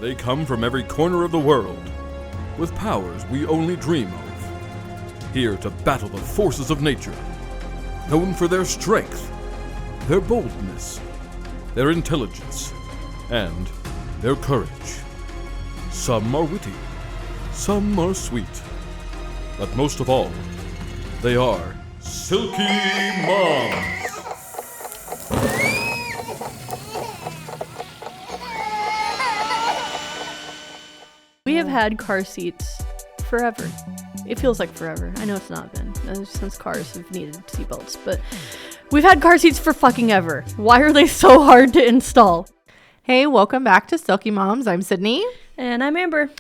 They come from every corner of the world, with powers we only dream of. Here to battle the forces of nature, known for their strength, their boldness, their intelligence, and their courage. Some are witty, some are sweet, but most of all, they are Silky Momz. We have had car seats forever. It feels like forever. I know it's not been since cars have needed seatbelts, but we've had car seats for fucking ever. Why are they so hard to install? Hey, welcome back to Silky Momz. I'm Sydney. And I'm Amber.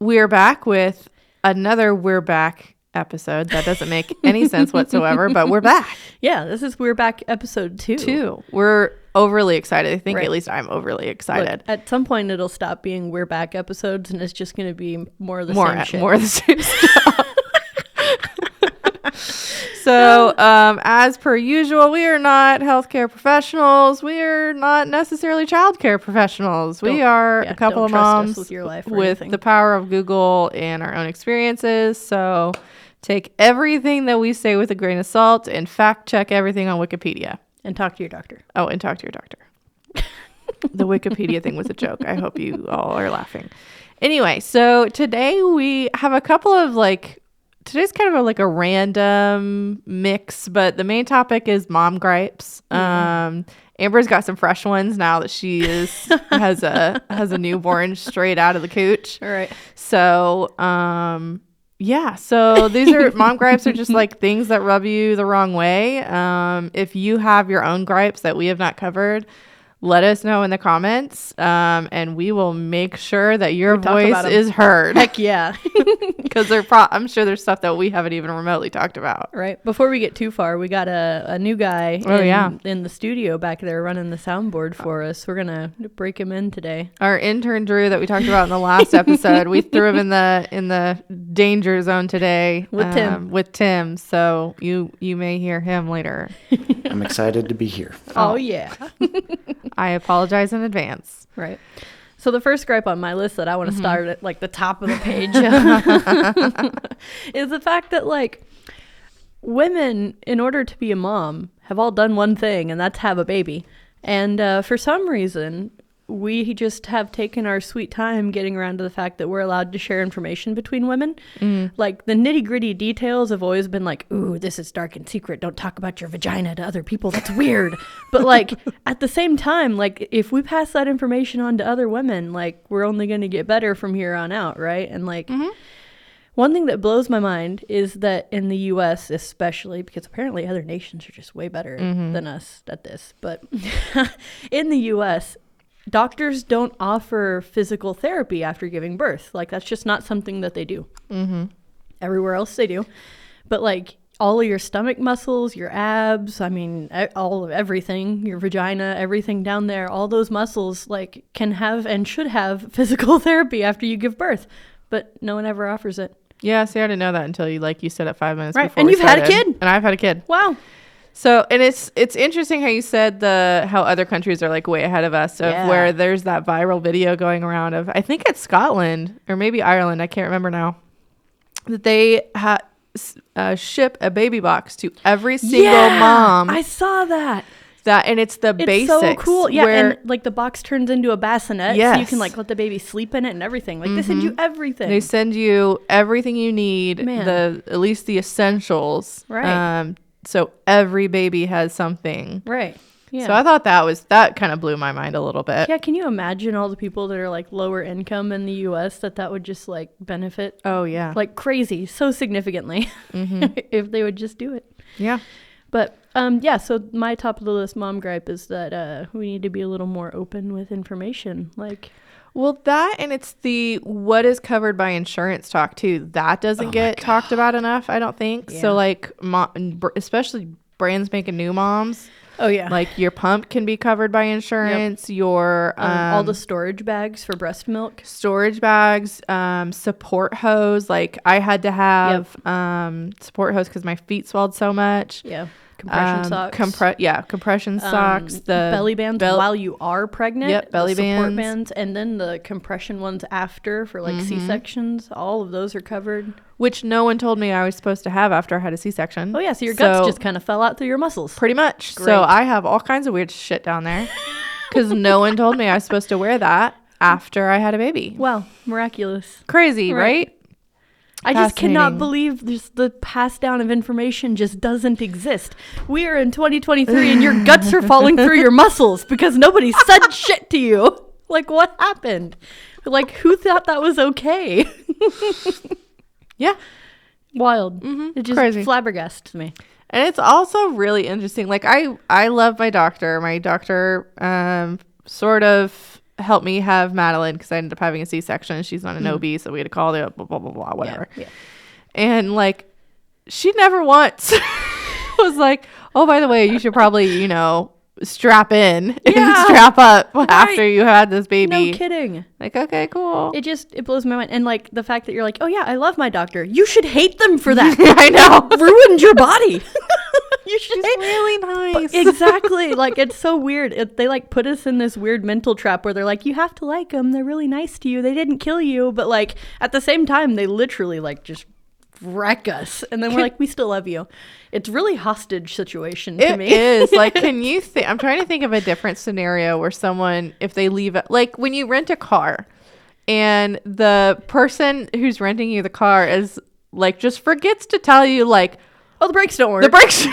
We're back with another We're Back episode. That doesn't make any sense whatsoever, but we're back. Yeah, this is We're Back episode 2. We're overly excited. I think at least I'm overly excited. Look, at some point it'll stop being We're Back episodes and it's just going to be more of the same shit. More of the same stuff. So, as per usual, we are not healthcare professionals. We are not necessarily childcare professionals. We are a couple of moms with your life with the power of Google and our own experiences. So, take everything that we say with a grain of salt and fact check everything on Wikipedia. And talk to your doctor. Oh, and talk to your doctor. The Wikipedia thing was a joke. I hope you all are laughing. Anyway, so today we have a couple of today's kind of like a random mix, but the main topic is mom gripes. Amber's got some fresh ones now that she has a newborn straight out of the cooch. All right. So, so these are mom gripes are just like things that rub you the wrong way. If you have your own gripes that we have not covered, let us know in the comments, and we will make sure that your voice is heard. Heck yeah. Because I'm sure there's stuff that we haven't even remotely talked about. Right. Before we get too far, we got a new guy in the studio back there running the soundboard for us. We're going to break him in today. Our intern, Drew, that we talked about in the last episode, we threw him in the danger zone today. With Tim. So you may hear him later. I'm excited to be here. Oh yeah. I apologize in advance. Right. So the first gripe on my list that I want to start at the top of the page is the fact that women, in order to be a mom, have all done one thing, and that's have a baby. And for some reason, we just have taken our sweet time getting around to the fact that we're allowed to share information between women. The nitty gritty details have always been ooh, this is dark and secret. Don't talk about your vagina to other people. That's weird. But at the same time, if we pass that information on to other women, we're only going to get better from here on out. Right. And one thing that blows my mind is that in the US, especially, because apparently other nations are just way better than us at this. But in the US, doctors don't offer physical therapy after giving birth. That's just not something that they do. Everywhere else they do. But all of your stomach muscles, your abs, all of everything, your vagina, everything down there, all those muscles can have and should have physical therapy after you give birth. But no one ever offers it. Yeah, see, I didn't know that until you said it 5 minutes before. Right, and you've had a kid. And I've had a kid. Wow. So, and it's interesting how you said how other countries are way ahead of us, where there's that viral video going around of, I think it's Scotland or maybe Ireland, I can't remember now, that they ship a baby box to every single mom. I saw that. And it's basics. So cool. Yeah, and the box turns into a bassinet, so you can let the baby sleep in it and everything. They send you everything. They send you everything you need, at least the essentials. Right. So every baby has something. Right. Yeah. So I thought that kind of blew my mind a little bit. Yeah. Can you imagine all the people that are lower income in the U.S. that would just benefit? Oh, yeah. Crazy. So significantly if they would just do it. Yeah. But so my top of the list mom gripe is that we need to be a little more open with information. Well, that and it's the what is covered by insurance talk too. That doesn't get talked about enough, I don't think. Yeah. So especially brands making new moms. Oh yeah. Your pump can be covered by insurance. Yep. Your all the storage bags for breast milk. Storage bags, support hose. I had to have support hose because my feet swelled so much. Yeah. compression socks. Compression socks. The belly bands while you are pregnant. Yep, belly the support bands. bands. And then the compression ones after for like C-sections. All of those are covered. Which no one told me I was supposed to have after I had a C-section. Oh, yeah. So your guts just kind of fell out through your muscles. Pretty much. Great. So I have all kinds of weird shit down there because no one told me I was supposed to wear that after I had a baby. Wow. Miraculous. Crazy, right? I just cannot believe the pass down of information just doesn't exist. We are in 2023 and your guts are falling through your muscles because nobody said shit to you. Like, what happened? Like, who thought that was okay? Yeah. Wild. It just Crazy. flabbergasts me. And it's also really interesting. Like, I love my doctor. My doctor sort of helped me have Madeline because I ended up having a C-section. She's not an OB, so we had to call the blah, blah, blah, blah, whatever. Yeah. And, like, she never once was like, oh, by the way, you should probably, strap in and strap up after you had this baby. No kidding. Like, okay, cool. It blows my mind. And, like, the fact that you're like, oh, yeah, I love my doctor. You should hate them for that. I know. Ruined your body. You should She's really nice. Exactly. Like, it's so weird. They like put us in this weird mental trap where they're like, you have to like them. They're really nice to you. They didn't kill you. But like at the same time, they literally like just wreck us. And then we're like, we still love you. It's really hostage situation to me. It is. Like, can you think, I'm trying to think of a different scenario where someone, if they leave it, like when you rent a car and the person who's renting you the car is like, just forgets to tell you like, oh, the brakes don't work. the brakes.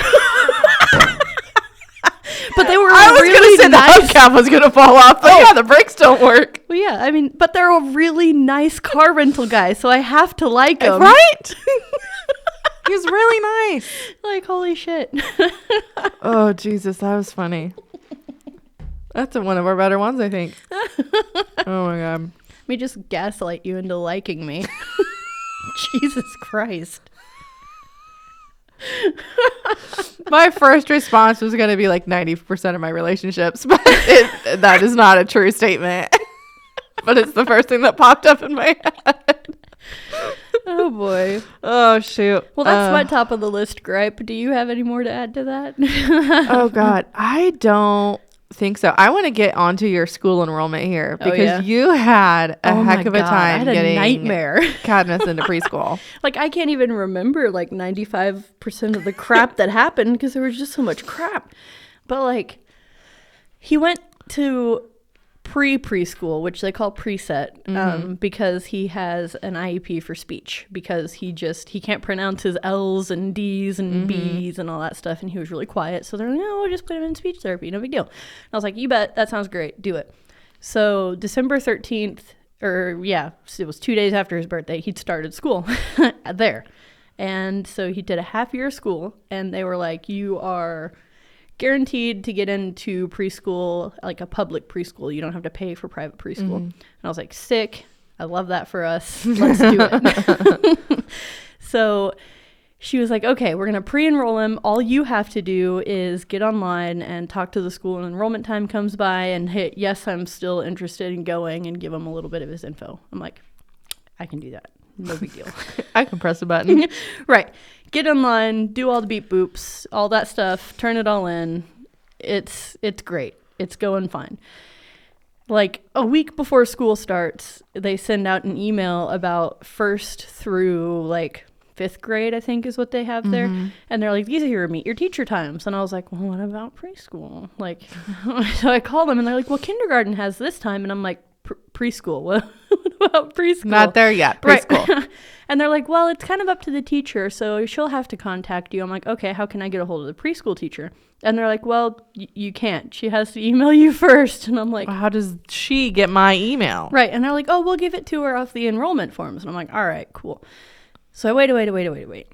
But they were I was really gonna say nice. the hubcap was gonna fall off, but yeah, the brakes don't work. Well, yeah, I mean, but they're a really nice car rental guy, so I have to like him. Right? He's really nice. Like, holy shit. Oh, Jesus, that was funny. That's one of our better ones, I think. Oh, my God. Let me just gaslight you into liking me. Jesus Christ. My first response was going to be like 90% of my relationships, but that is not a true statement. But it's the first thing that popped up in my head. Oh, boy. Oh, shoot. Well, that's my top of the list gripe. Do you have any more to add to that? Oh, God. I don't think so. I want to get onto your school enrollment here because you had a heck of a time I had getting a nightmare. Cadmus into preschool. Like, I can't even remember like 95% of the crap that happened because there was just so much crap. But like, he went to preschool, which they call preset, because he has an IEP for speech because he can't pronounce his L's and D's and B's and all that stuff, and he was really quiet. So they're like, no, we'll just put him in speech therapy, no big deal. And I was like, you bet, that sounds great, do it. So December 13th, it was 2 days after his birthday, he'd started school there. And so he did a half year of school, and they were like, you are guaranteed to get into preschool, like a public preschool. You don't have to pay for private preschool. And I was like, sick. I love that for us. Let's do it. So she was like, okay, we're going to pre-enroll him. All you have to do is get online and talk to the school when enrollment time comes by and hit, yes, I'm still interested in going, and give him a little bit of his info. I'm like, I can do that. No big deal. I can press a button. Right. Get online, do all the beep boops, all that stuff, turn it all in. It's great. It's going fine. Like a week before school starts, they send out an email about first through like 5th grade, I think is what they have there. And they're like, these are your meet your teacher times. And I was like, well, what about preschool? Like, so I called them and they're like, well, kindergarten has this time. And I'm like, preschool? What about preschool? Not there yet. Preschool. Right. And they're like, well, it's kind of up to the teacher, so she'll have to contact you. I'm like, okay, how can I get a hold of the preschool teacher? And they're like, well, you can't. She has to email you first. And I'm like, How does she get my email? right. And they're like, oh, we'll give it to her off the enrollment forms. And I'm like, all right, cool. So I wait.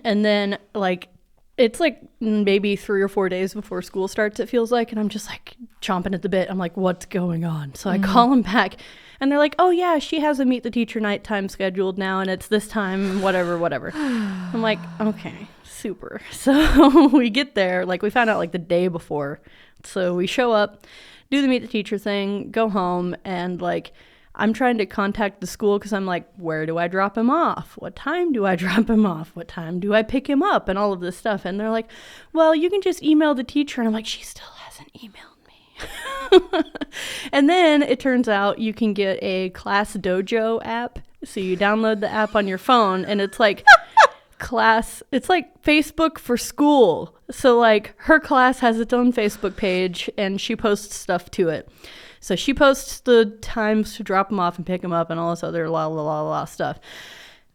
And then like, it's like maybe 3 or 4 days before school starts, it feels like. And I'm just like chomping at the bit. I'm like, what's going on? So I call them back. And they're like, oh, yeah, she has a meet the teacher night time scheduled now, and it's this time, whatever. I'm like, okay, super. So we get there. Like, we found out, like, the day before. So we show up, do the meet the teacher thing, go home, and, like, I'm trying to contact the school because I'm like, where do I drop him off? What time do I drop him off? What time do I pick him up? And all of this stuff. And they're like, well, you can just email the teacher. And I'm like, she still hasn't emailed me. And then it turns out you can get a Class Dojo app. So you download the app on your phone and it's like it's like Facebook for school. So like her class has its own Facebook page and she posts stuff to it. So she posts the times to drop him off and pick him up and all this other la stuff.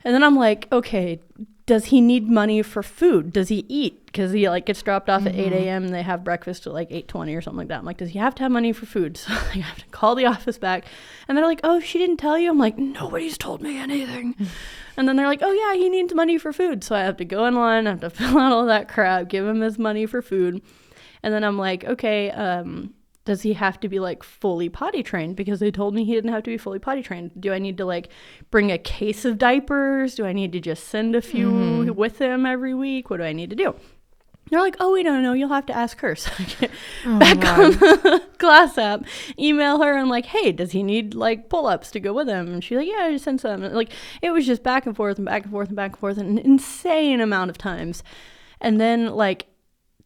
And then I'm like, okay, does he need money for food? Does he eat? Because he like gets dropped off at 8 a.m. and they have breakfast at like 8:20 or something like that. I'm like, does he have to have money for food? So I have to call the office back. And they're like, oh, she didn't tell you? I'm like, nobody's told me anything. And then they're like, oh, yeah, he needs money for food. So I have to go in line. I have to fill out all that crap, give him his money for food. And then I'm like, okay, does he have to be like fully potty trained? Because they told me he didn't have to be fully potty trained. Do I need to like bring a case of diapers? Do I need to just send a few with him every week? What do I need to do? They're like, oh, we don't know. You'll have to ask her. So I get back on the class app, email her, and like, hey, does he need like pull-ups to go with him? And she's like, yeah, I just sent some. And, like, it was just back and forth and back and forth and back and forth an insane amount of times. And then like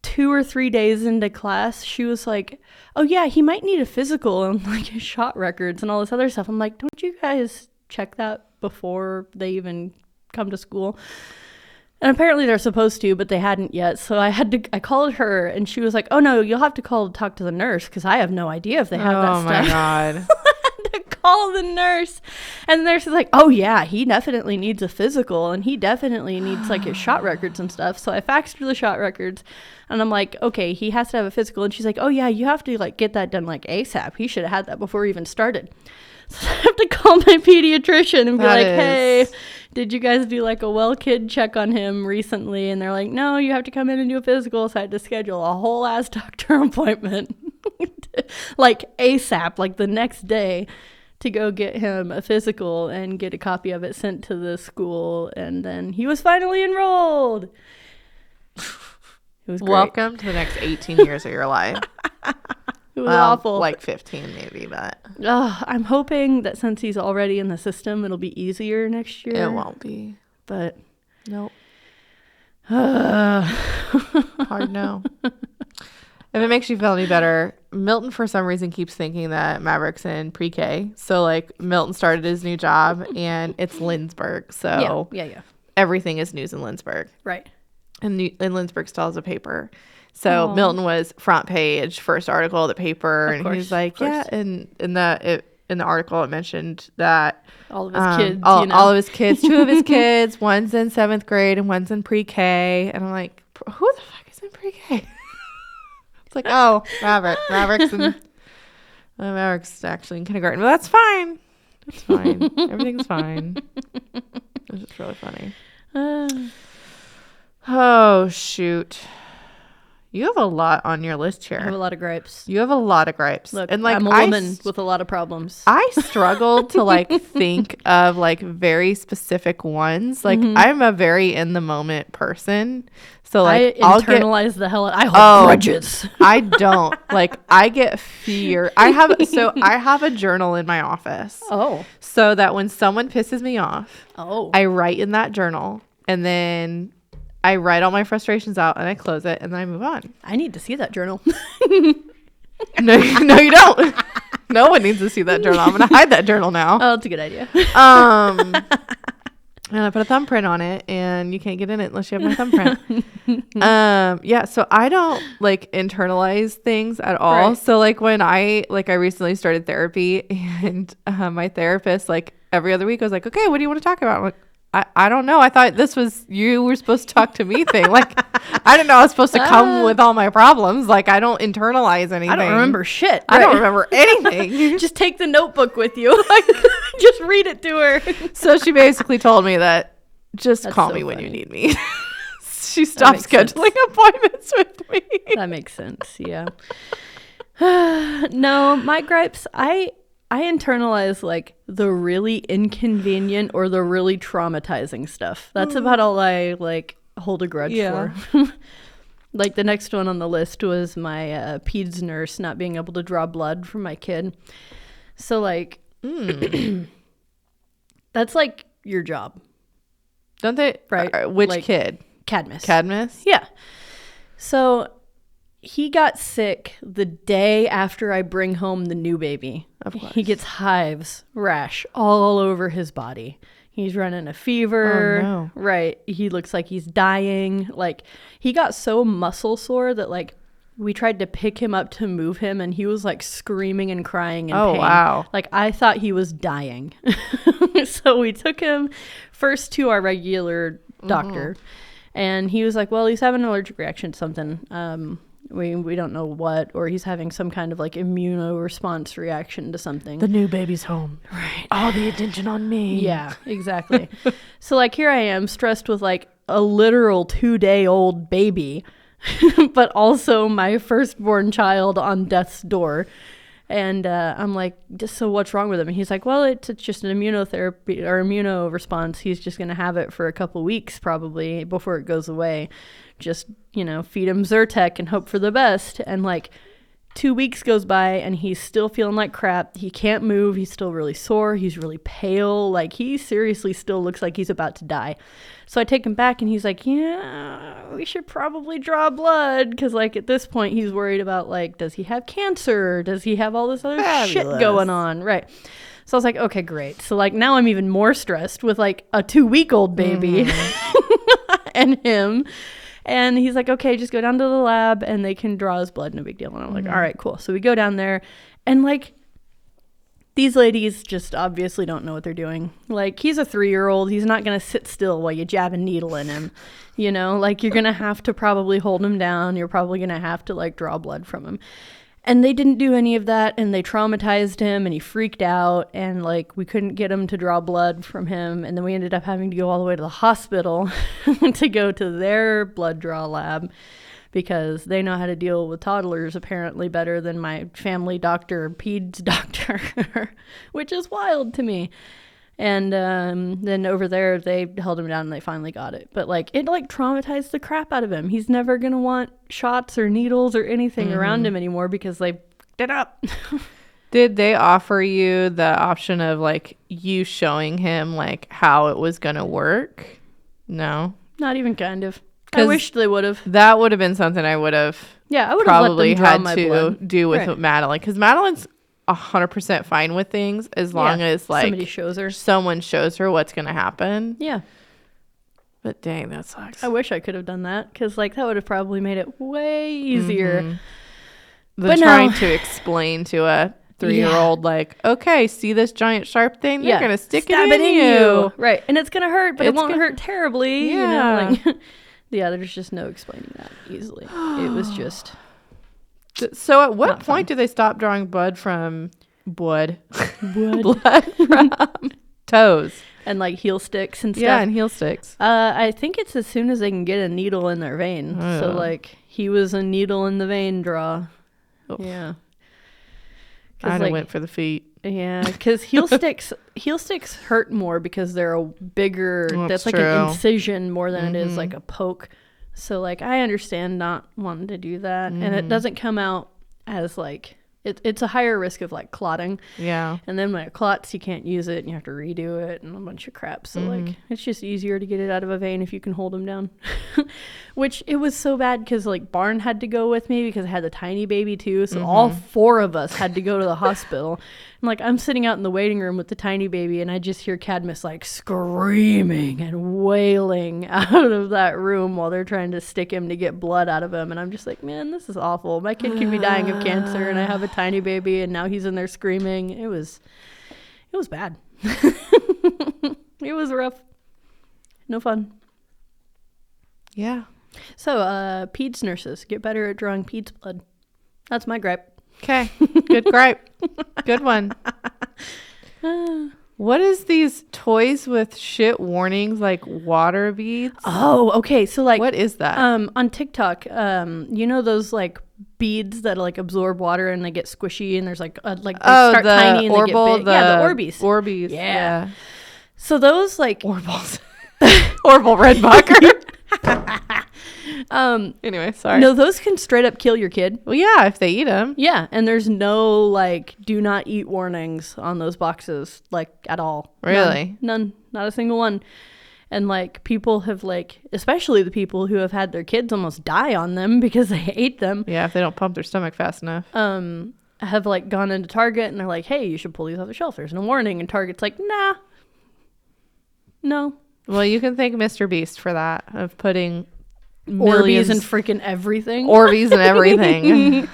2 or 3 days into class, she was like, oh yeah, he might need a physical and like his shot records and all this other stuff. I'm like, don't you guys check that before they even come to school? And apparently they're supposed to, but they hadn't yet. So I called her and she was like, oh no, you'll have to talk to the nurse because I have no idea if they have that stuff. Oh my God. To call the nurse. And the nurse is like, oh yeah, he definitely needs a physical and he definitely needs like his shot records and stuff. So I faxed her the shot records and I'm like, okay, he has to have a physical. And she's like, oh yeah, you have to like get that done like ASAP. He should have had that before he even started. So I have to call my pediatrician and be hey, did you guys do like a well kid check on him recently? And they're like, no, you have to come in and do a physical. So I had to schedule a whole ass doctor appointment like ASAP, like the next day, to go get him a physical and get a copy of it sent to the school. And then he was finally enrolled. It was great. Welcome to the next 18 years of your life. It was awful. Like 15 maybe, but I'm hoping that since he's already in the system, it'll be easier next year. it won't be. But Nope. Hard no. If it makes you feel any better, Milton for some reason keeps thinking that Maverick's in pre-K. So like Milton started his new job and it's Lindsberg. So yeah. everything is news in Lindsberg. Right. And Lindsberg still has a paper. So Milton was front page, first article of the paper. Of and course, he's like, yeah. And in the article, it mentioned that all of his kids, all of his kids, 2 of his kids, one's in 7th grade and one's in pre-K. And I'm like, who the fuck is in pre-K? It's like, oh, Maverick's actually in kindergarten. But that's fine. It's fine. Everything's fine. It's just really funny. Oh, shoot. You have a lot on your list here. I have a lot of gripes. You have a lot of gripes. Look, and like I'm a woman with a lot of problems. I struggled to like think of like very specific ones. Like I'm a very in the moment person. So like I'll internalize the hell out. I hold grudges. I don't. Like I get fear. I have a journal in my office. Oh. So that when someone pisses me off, I write in that journal and then I write all my frustrations out and I close it and then I move on. I need to see that journal. No, you don't. No one needs to see that journal. I'm going to hide that journal now. Oh, that's a good idea. And I put a thumbprint on it and you can't get in it unless you have my thumbprint. Yeah. So I don't like internalize things at all. Right. So like when I recently started therapy and my therapist, like every other week I was like, okay, what do you want to talk about? I'm like, I don't know. I thought this was you were supposed to talk to me thing. Like, I didn't know I was supposed to come with all my problems. Like, I don't internalize anything. I don't remember shit. Right? I don't remember anything. Just take the notebook with you. Like, just read it to her. So she basically told me that just call me when you need me. She stopped scheduling appointments with me. That makes sense. Yeah. No, my gripes, I internalize like the really inconvenient or the really traumatizing stuff. That's about all I like hold a grudge for. Like the next one on the list was my peds nurse not being able to draw blood from my kid. So like That's like your job. Don't they? Right. Which Like, kid? Cadmus. Cadmus? Yeah. So he got sick the day after I bring home the new baby. Of course. He gets hives, rash all over his body. He's running a fever. Oh, no. Right. He looks like he's dying. Like, he got so muscle sore that, like, we tried to pick him up to move him, and he was, like, screaming and crying in Oh, pain. wow. Like, I thought he was dying. So we took him first to our regular doctor, and he was like, well, he's having an allergic reaction to something. We don't know what, or he's having some kind of, like, immunoresponse reaction to something. The new baby's home. Right. All the attention on me. Yeah, exactly. So, like, here I am stressed with, like, a literal 2-day-old baby, but also my firstborn child on death's door. And I'm like, so what's wrong with him? And he's like, well, it's just an immunotherapy or immuno response. He's just going to have it for a couple weeks probably before it goes away. Just, feed him Zyrtec and hope for the best. And like 2 weeks goes by and he's still feeling like crap. He can't move. He's still really sore. He's really pale. Like, he seriously still looks like he's about to die. So I take him back and he's like, yeah, we should probably draw blood. Because, like, at this point, he's worried about, like, does he have cancer? Does he have all this other shit going on? Right. So I was like, okay, great. So, like, now I'm even more stressed with, like, a 2-week-old baby and him. And he's like, okay, just go down to the lab and they can draw his blood, no big deal. And I'm like, all right, cool. So we go down there and, like, these ladies just obviously don't know what they're doing. Like, he's a 3-year-old. He's not going to sit still while you jab a needle in him. Like, you're going to have to probably hold him down. You're probably going to have to, like, draw blood from him. And they didn't do any of that, and they traumatized him, and he freaked out, and, like, we couldn't get him to draw blood from him, and then we ended up having to go all the way to the hospital to go to their blood draw lab, because they know how to deal with toddlers apparently better than my family doctor, peds doctor, which is wild to me. And then over there, they held him down and they finally got it. But, like, it, like, traumatized the crap out of him. He's never going to want shots or needles or anything around him anymore because they fucked it up. Did they offer you the option of, like, you showing him, like, how it was going to work? No? Not even kind of. I wish they would have. That would have been something I would have I would probably have let them had draw my to blood. do with Right. Madeline. Because Madeline's 100% fine with things as long as, like, somebody shows her. someone shows her what's going to happen. Yeah. But dang, that sucks. I wish I could have done that because, like, that would have probably made it way easier. But trying to explain to a 3-year-old, like, okay, see this giant sharp thing? They're going to stick Stab it in you. Right. And it's going to hurt, but it won't hurt terribly. Yeah. Like, there's just no explaining that easily. It was just... So at what Not point do they stop drawing blood from blood Blood. from toes? And, like, heel sticks and stuff. Yeah, and heel sticks. I think it's as soon as they can get a needle in their vein. So, like, he was a needle in the vein draw. Oof. Yeah. I'd have like, went for the feet. Yeah, because heel sticks hurt more because they're a bigger. That's That's like true. an incision more than it is like a poke. So, like, I understand not wanting to do that, and it doesn't come out as, like, it's a higher risk of, like, clotting. Yeah. And then when it clots, you can't use it and you have to redo it and a bunch of crap. So, like, it's just easier to get it out of a vein if you can hold them down. Which, it was so bad because, like, Barn had to go with me because I had the tiny baby too. So all 4 of us had to go to the hospital. And, like, I'm sitting out in the waiting room with the tiny baby and I just hear Cadmus, like, screaming and wailing out of that room while they're trying to stick him to get blood out of him. And I'm just like, man, this is awful. My kid could be dying of cancer and I have a tiny baby and now he's in there screaming. It was bad. It was rough. No fun. Yeah. So, peds nurses, get better at drawing peds blood. That's my gripe. Okay. Good gripe. Good one. What is these toys with shit warnings like water beads? Oh, okay. So, like, What is that? on TikTok, you know those, like, beads that, like, absorb water and they get squishy and there's, like, they start the tiny and Orbital, they get big. Yeah, the Orbeez. Orbeez. Yeah. So those, like, Orbibles. Orbital Redbucker. Anyway, sorry. No, those can straight up kill your kid. Well, yeah, if they eat them. Yeah, and there's no like do not eat warnings on those boxes like at all. Really? None. Not a single one. And like people have like, especially the people who have had their kids almost die on them because they ate them. Yeah, if they don't pump their stomach fast enough. Have like gone into Target and they're like, hey, you should pull these off the shelf. There's no warning. And Target's like, nah. No. Well, you can thank Mr. Beast for that, of putting Orbeez and freaking everything. Orbeez and everything.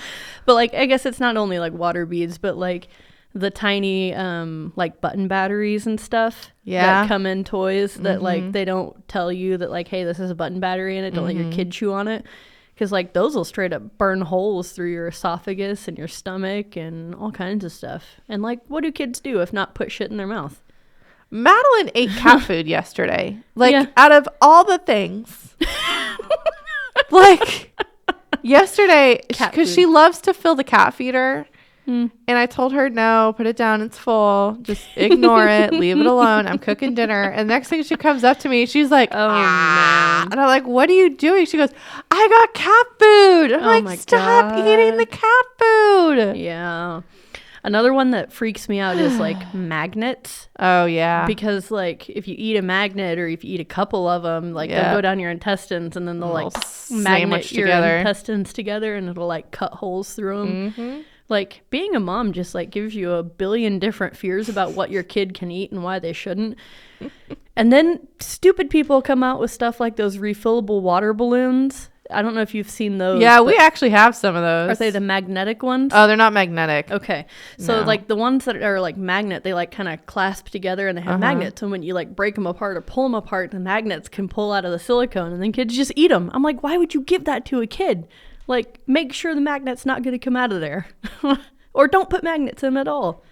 But like, I guess it's not only like water beads, but like the tiny like button batteries and stuff that come in toys that like they don't tell you that like, hey, this is a button battery in it. Don't let your kid chew on it. Because like those will straight up burn holes through your esophagus and your stomach and all kinds of stuff. And like, what do kids do if not put shit in their mouth? Madeline ate cat food yesterday. Like, out of all the things. Like, yesterday, because she loves to fill the cat feeder. And I told her, no, put it down. It's full. Just ignore it. Leave it alone. I'm cooking dinner. And next thing she comes up to me, she's like, oh, man. And I'm like, what are you doing? She goes, I got cat food. I'm like, stop eating the cat food. Yeah. Another one that freaks me out is like magnets. Oh, yeah. Because like if you eat a magnet or if you eat a couple of them, like they'll go down your intestines and then they'll like magnet your intestines together and it'll like cut holes through them. Like being a mom just like gives you a billion different fears about what your kid can eat and why they shouldn't. And then stupid people come out with stuff like those refillable water balloons. I don't know if you've seen those. Yeah, we actually have some of those. Are they the magnetic ones? Oh, they're not magnetic. Okay. So like the ones that are like magnet, they like kind of clasp together and they have magnets. And when you like break them apart or pull them apart, the magnets can pull out of the silicone and then kids just eat them. I'm like, why would you give that to a kid? Like, make sure the magnet's not going to come out of there. Or don't put magnets in them at all.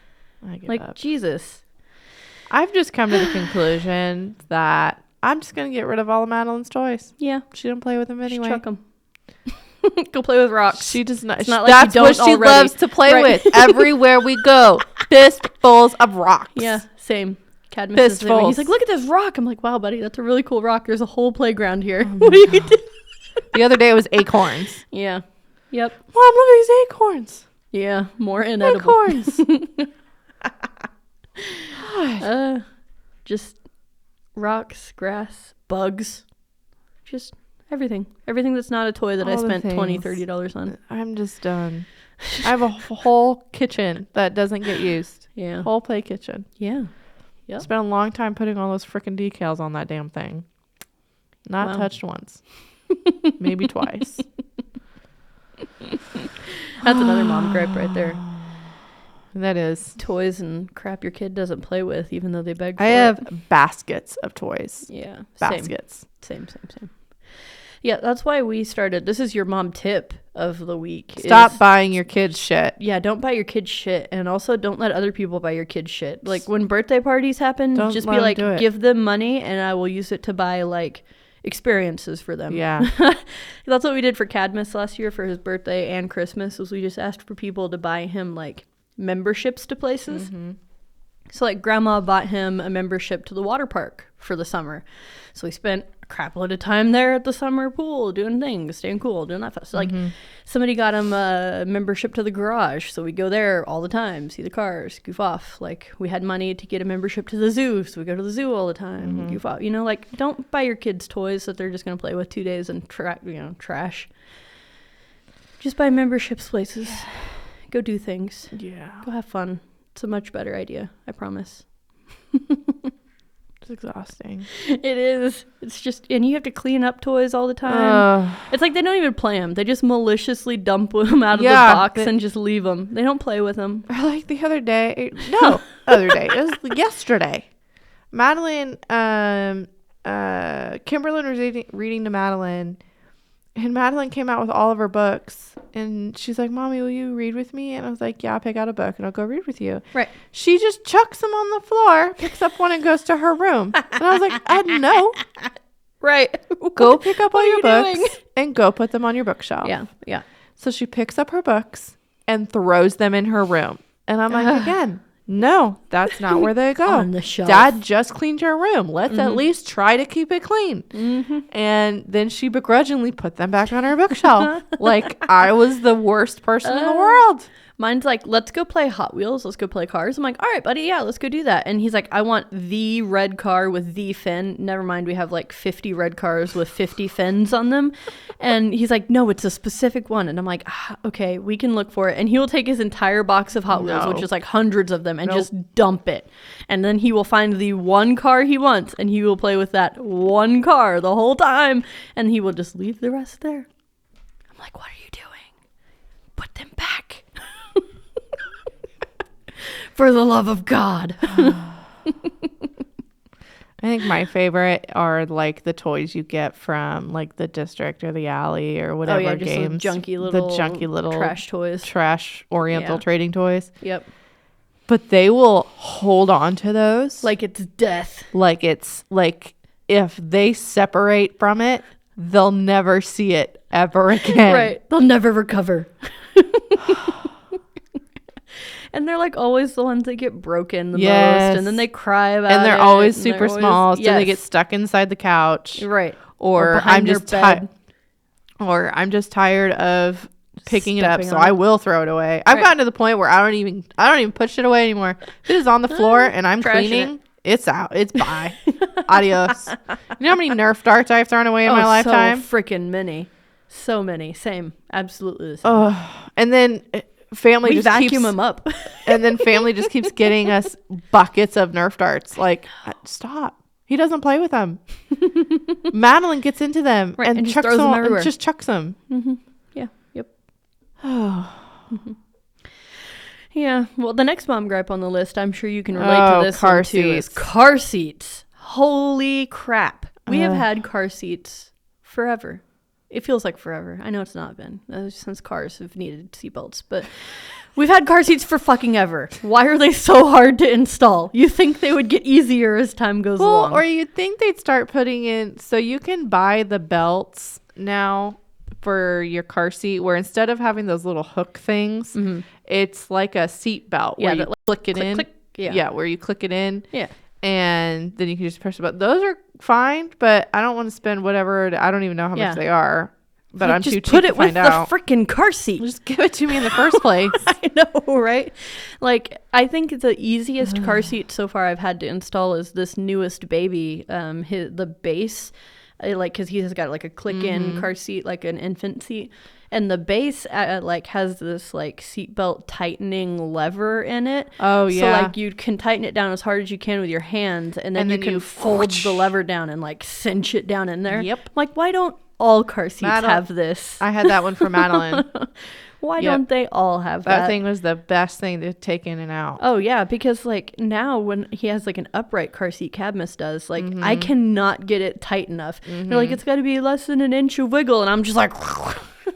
Like, Jesus. I've just come to the conclusion that I'm just going to get rid of all of Madeline's toys. Yeah. She don't play with them anyway. Just chuck them. Go play with rocks. She does not. It's not like that's you what don't she already. loves to play with. Everywhere we go. Fistfuls of rocks. Yeah, same. Cadmus is the same way. He's like, look at this rock. I'm like, wow, buddy, that's a really cool rock. There's a whole playground here. What are you going to do? The other day it was acorns. Yeah. Yep. Mom, look at these acorns. Yeah, more inedible. Acorns. Just rocks, grass, bugs, just everything. Everything that's not a toy that I spent $20, $30 on. I'm just done. I have a whole kitchen that doesn't get used. Yeah. Whole play kitchen. Yeah. Yep. Spent a long time putting all those freaking decals on that damn thing. Not touched once. Maybe twice. That's another mom gripe right there. That is. Toys and crap your kid doesn't play with, even though they beg for I it. have baskets of toys. Yeah. Baskets. Same. Yeah, that's why we started. This is your mom tip of the week. Stop buying your kids shit. Yeah, don't buy your kids shit. And also don't let other people buy your kids shit. Like when birthday parties happen, just be like, give them money and I will use it to buy like experiences for them. Yeah. That's what we did for Cadmus last year for his birthday and Christmas, was we just asked for people to buy him like memberships to places. So like grandma bought him a membership to the water park for the summer. So we spent a crap load of time there at the summer pool doing things, staying cool, doing that stuff. So like somebody got him a membership to the garage. So we go there all the time, see the cars, goof off. Like we had money to get a membership to the zoo. So we go to the zoo all the time, goof off. You know, like don't buy your kids toys that they're just going to play with 2 days and trash. Just buy memberships places. Go do things. Yeah. Go have fun. It's a much better idea, I promise. It's exhausting. It is. It's just, and you have to clean up toys all the time. It's like they don't even play them. They just maliciously dump them out of the box and just leave them. They don't play with them. Or like the other day. No, other day. It was yesterday. Madeline, Kimberlyn was reading to Madeline. And Madeline came out with all of her books. And she's like, Mommy, will you read with me? And I was like, yeah, I'll pick out a book and I'll go read with you. Right. She just chucks them on the floor, picks up one and goes to her room. And I was like, no. Right. Go pick up all your books doing? and go put them on your bookshelf. Yeah. So she picks up her books and throws them in her room. And I'm like, again, No, that's not where they go. On the shelf. Dad just cleaned your room. Let's at least try to keep it clean. And then she begrudgingly put them back on her bookshelf. Like I was the worst person in the world. Mine's like, let's go play Hot Wheels. Let's go play cars. I'm like, all right, buddy. Yeah, let's go do that. And he's like, I want the red car with the fin. Never mind. We have like 50 red cars with 50 fins on them. And he's like, no, it's a specific one. And I'm like, okay, we can look for it. And he will take his entire box of Hot Wheels, which is like hundreds of them, and just dump it. And then he will find the one car he wants, and he will play with that one car the whole time. And he will just leave the rest there. I'm like, what are you doing? Put them back. For the love of God. I think my favorite are like the toys you get from like the district or the alley or whatever just games. the junky little trash toys. Trash oriental Yeah. trading toys. Yep. But they will hold on to those. Like it's death. Like it's like if they separate from it, they'll never see it ever again. Right. They'll never recover. And they're like always the ones that get broken the most, and then they cry about it. And they're always super small, so yes. they get stuck inside the couch. Right. Or behind I'm your just bed. I'm just tired of picking it up, Stepping so on I it. will throw it away. I've gotten to the point where I don't even put shit away anymore. If it is on the floor and I'm Trashing cleaning, it's out. It's bye. Adios. You know how many Nerf darts I've thrown away in my lifetime? So freaking many. So many. Same. Absolutely the same. Oh, and then family We just vacuum keeps them up. and then family just keeps getting us buckets of Nerf darts. Like, stop. He doesn't play with them. Madeline gets into them Right, and and just chucks throws them them everywhere. and just chucks them. Yeah. Yep. Yeah. Well, the next mom gripe on the list, I'm sure you can relate to this car one too, is seats. car seats. Holy crap. We have had car seats forever. It feels like forever. I know it's not been since cars have needed seatbelts, but we've had car seats for fucking ever. Why are they so hard to install? You think they would get easier as time goes along. Or you'd think they'd start putting in, so you can buy the belts now for your car seat where instead of having those little hook things, it's like a seat belt where you that, like, click it in. click. Yeah, where you click it in. Yeah. And then you can just press the button. Those are fine, but I don't want to spend whatever. I don't even know how much they are. But I'm just too cheap put to it with find out. the freaking car seat. Just give it to me in the first place. I know, right? Like, I think the easiest car seat so far I've had to install is this newest baby. The base, because he has got like a click-in car seat, like an infant seat. And the base has this like seatbelt tightening lever in it. Oh, yeah. So like you can tighten it down as hard as you can with your hands, and then you can fold the lever down and like cinch it down in there. Yep. I'm like, why don't all car seats have this? I had that one for Madeline. Why don't they all have that? That thing was the best thing to take in and out. Oh yeah, because like now when he has like an upright car seat, Cadmus does, like I cannot get it tight enough. They're like, it's got to be less than an inch of wiggle, and I'm just like,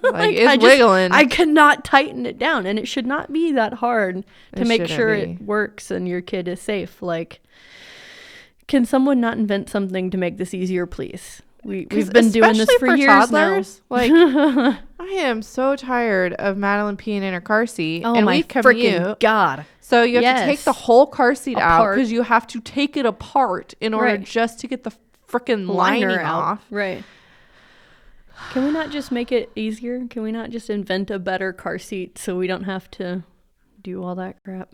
Like it's wiggling. I cannot tighten it down, and it should not be that hard to make sure shouldn't it works and your kid is safe. Like, can someone not invent something to make this easier, please? We've been doing this for years toddlers, now. Like, I am so tired of Madeline peeing in her car seat. Oh and my we commute. freaking God. So you have to take the whole car seat out Apart. because you have to take it apart in order Right. just to get the freaking lining off. Right. Can we not just make it easier? Can we not just invent a better car seat so we don't have to do all that crap?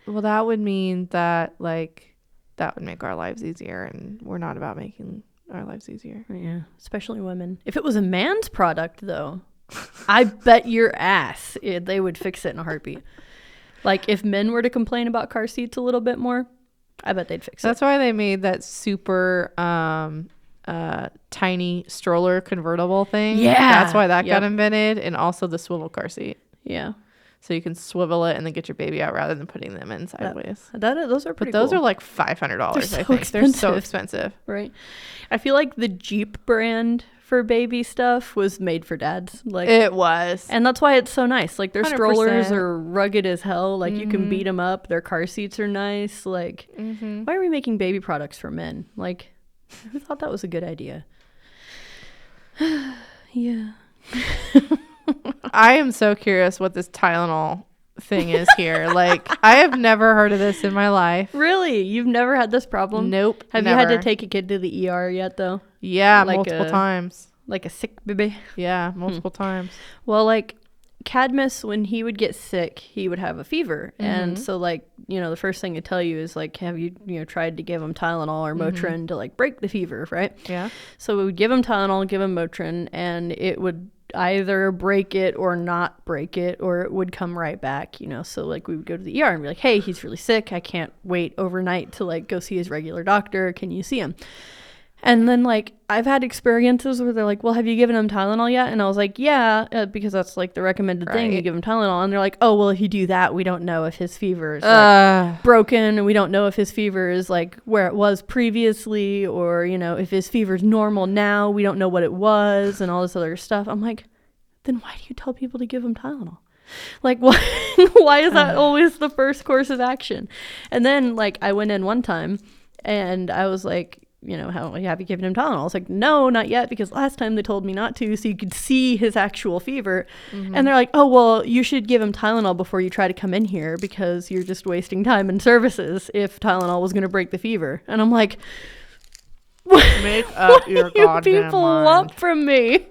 Well, that would mean that that would make our lives easier, and we're not about making our lives easier. Yeah, especially women. If it was a man's product, though, I bet your ass they would fix it in a heartbeat. Like, if men were to complain about car seats a little bit more, I bet they'd fix it. That's why they made that super tiny stroller convertible thing. Yeah. That's why that got invented, and also the swivel car seat. Yeah. So you can swivel it and then get your baby out rather than putting them in sideways. Those are pretty But those cool. are like $500, They're I so think. They're so expensive. expensive. Right. I feel like the Jeep brand for baby stuff was made for dads. Like, It was. and that's why it's so nice. Like, their 100%. strollers are rugged as hell. Like, you can beat them up. Their car seats are nice. Like, why are we making baby products for men? Like, who thought that was a good idea? Yeah. I am so curious what this Tylenol thing is here. Like, I have never heard of this in my life. Really? You've never had this problem? Nope. Have never. you had to take a kid to the ER yet, though? Yeah, like multiple times. Like a sick baby? Yeah, multiple times. Well, like, Cadmus, when he would get sick, he would have a fever. And so, like, you know, the first thing to tell you is, like, have you, tried to give him Tylenol or Motrin to, like, break the fever, right? Yeah. So we would give him Tylenol, give him Motrin, and it would either break it or not break it, or it would come right back, So, like, we would go to the ER and be like, hey, he's really sick. I can't wait overnight to, like, go see his regular doctor. Can you see him? And then, like, I've had experiences where they're like, well, have you given him Tylenol yet? And I was like, yeah, because that's, like, the recommended thing. You give him Tylenol. And they're like, oh, well, if you do that, we don't know if his fever is, like, broken. And we don't know if his fever is, like, where it was previously. Or, if his fever's normal now. We don't know what it was and all this other stuff. I'm like, then why do you tell people to give him Tylenol? Like, why is that always the first course of action? And then, like, I went in one time and I was like, have you given him Tylenol? I was like, no, not yet, because last time they told me not to, so you could see his actual fever. And they're like, oh, well, you should give him Tylenol before you try to come in here, because you're just wasting time and services if Tylenol was going to break the fever. And I'm like, make up your what do you goddamn people mind. want from me?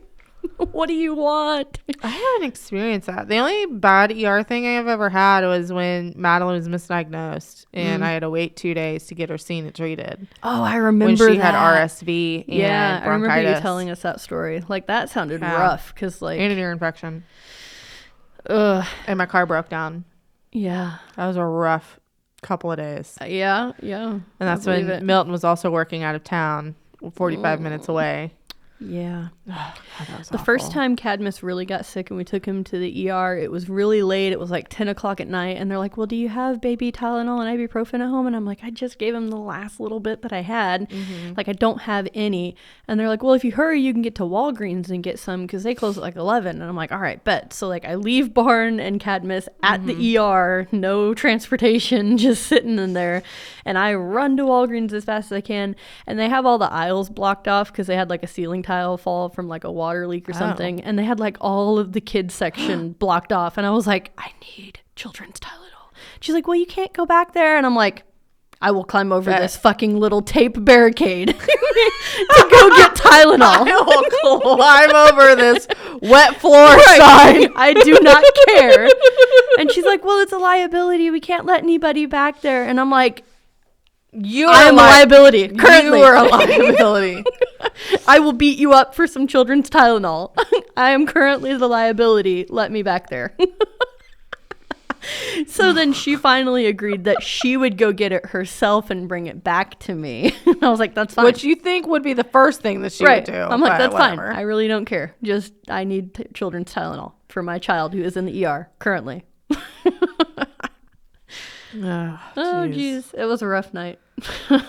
What do you want? I haven't experienced that. The only bad ER thing I have ever had was when Madeline was misdiagnosed and I had to wait 2 days to get her seen and treated. Oh, I remember when she that. had RSV and yeah, I remember you bronchitis. telling us that story. Like, that sounded rough, because, like, and an ear infection. Ugh. And my car broke down. Yeah. That was a rough couple of days. Yeah. And that's when Milton was also working out of town, 45 minutes away. Yeah. The The first time Cadmus really got sick and we took him to the ER, it was really late. It was like 10 o'clock at night. And they're like, well, do you have baby Tylenol and ibuprofen at home? And I'm like, I just gave him the last little bit that I had. Like, I don't have any. And they're like, well, if you hurry, you can get to Walgreens and get some, because they close at like 11. And I'm like, all right, bet. So, like, I leave Barn and Cadmus at the ER, no transportation, just sitting in there. And I run to Walgreens as fast as I can. And they have all the aisles blocked off because they had like a ceiling tile fall from like a water leak or something. And they had like all of the kids section blocked off. And I was like, I need children's Tylenol. She's like, well, you can't go back there. And I'm like, I will climb over this fucking little tape barricade to go get Tylenol. I will climb over this wet floor sign. I do not care. And she's like, well, it's a liability. We can't let anybody back there. And I'm like, I am a liability. Currently. You are a liability. I will beat you up for some children's Tylenol. I am currently the liability. Let me back there. So then she finally agreed that she would go get it herself and bring it back to me. I was like, that's fine. Which you think would be the first thing that she would do. I'm like, that's whatever. fine. I really don't care. Just, I need children's Tylenol for my child who is in the ER currently. Oh, jeez. It was a rough night. It's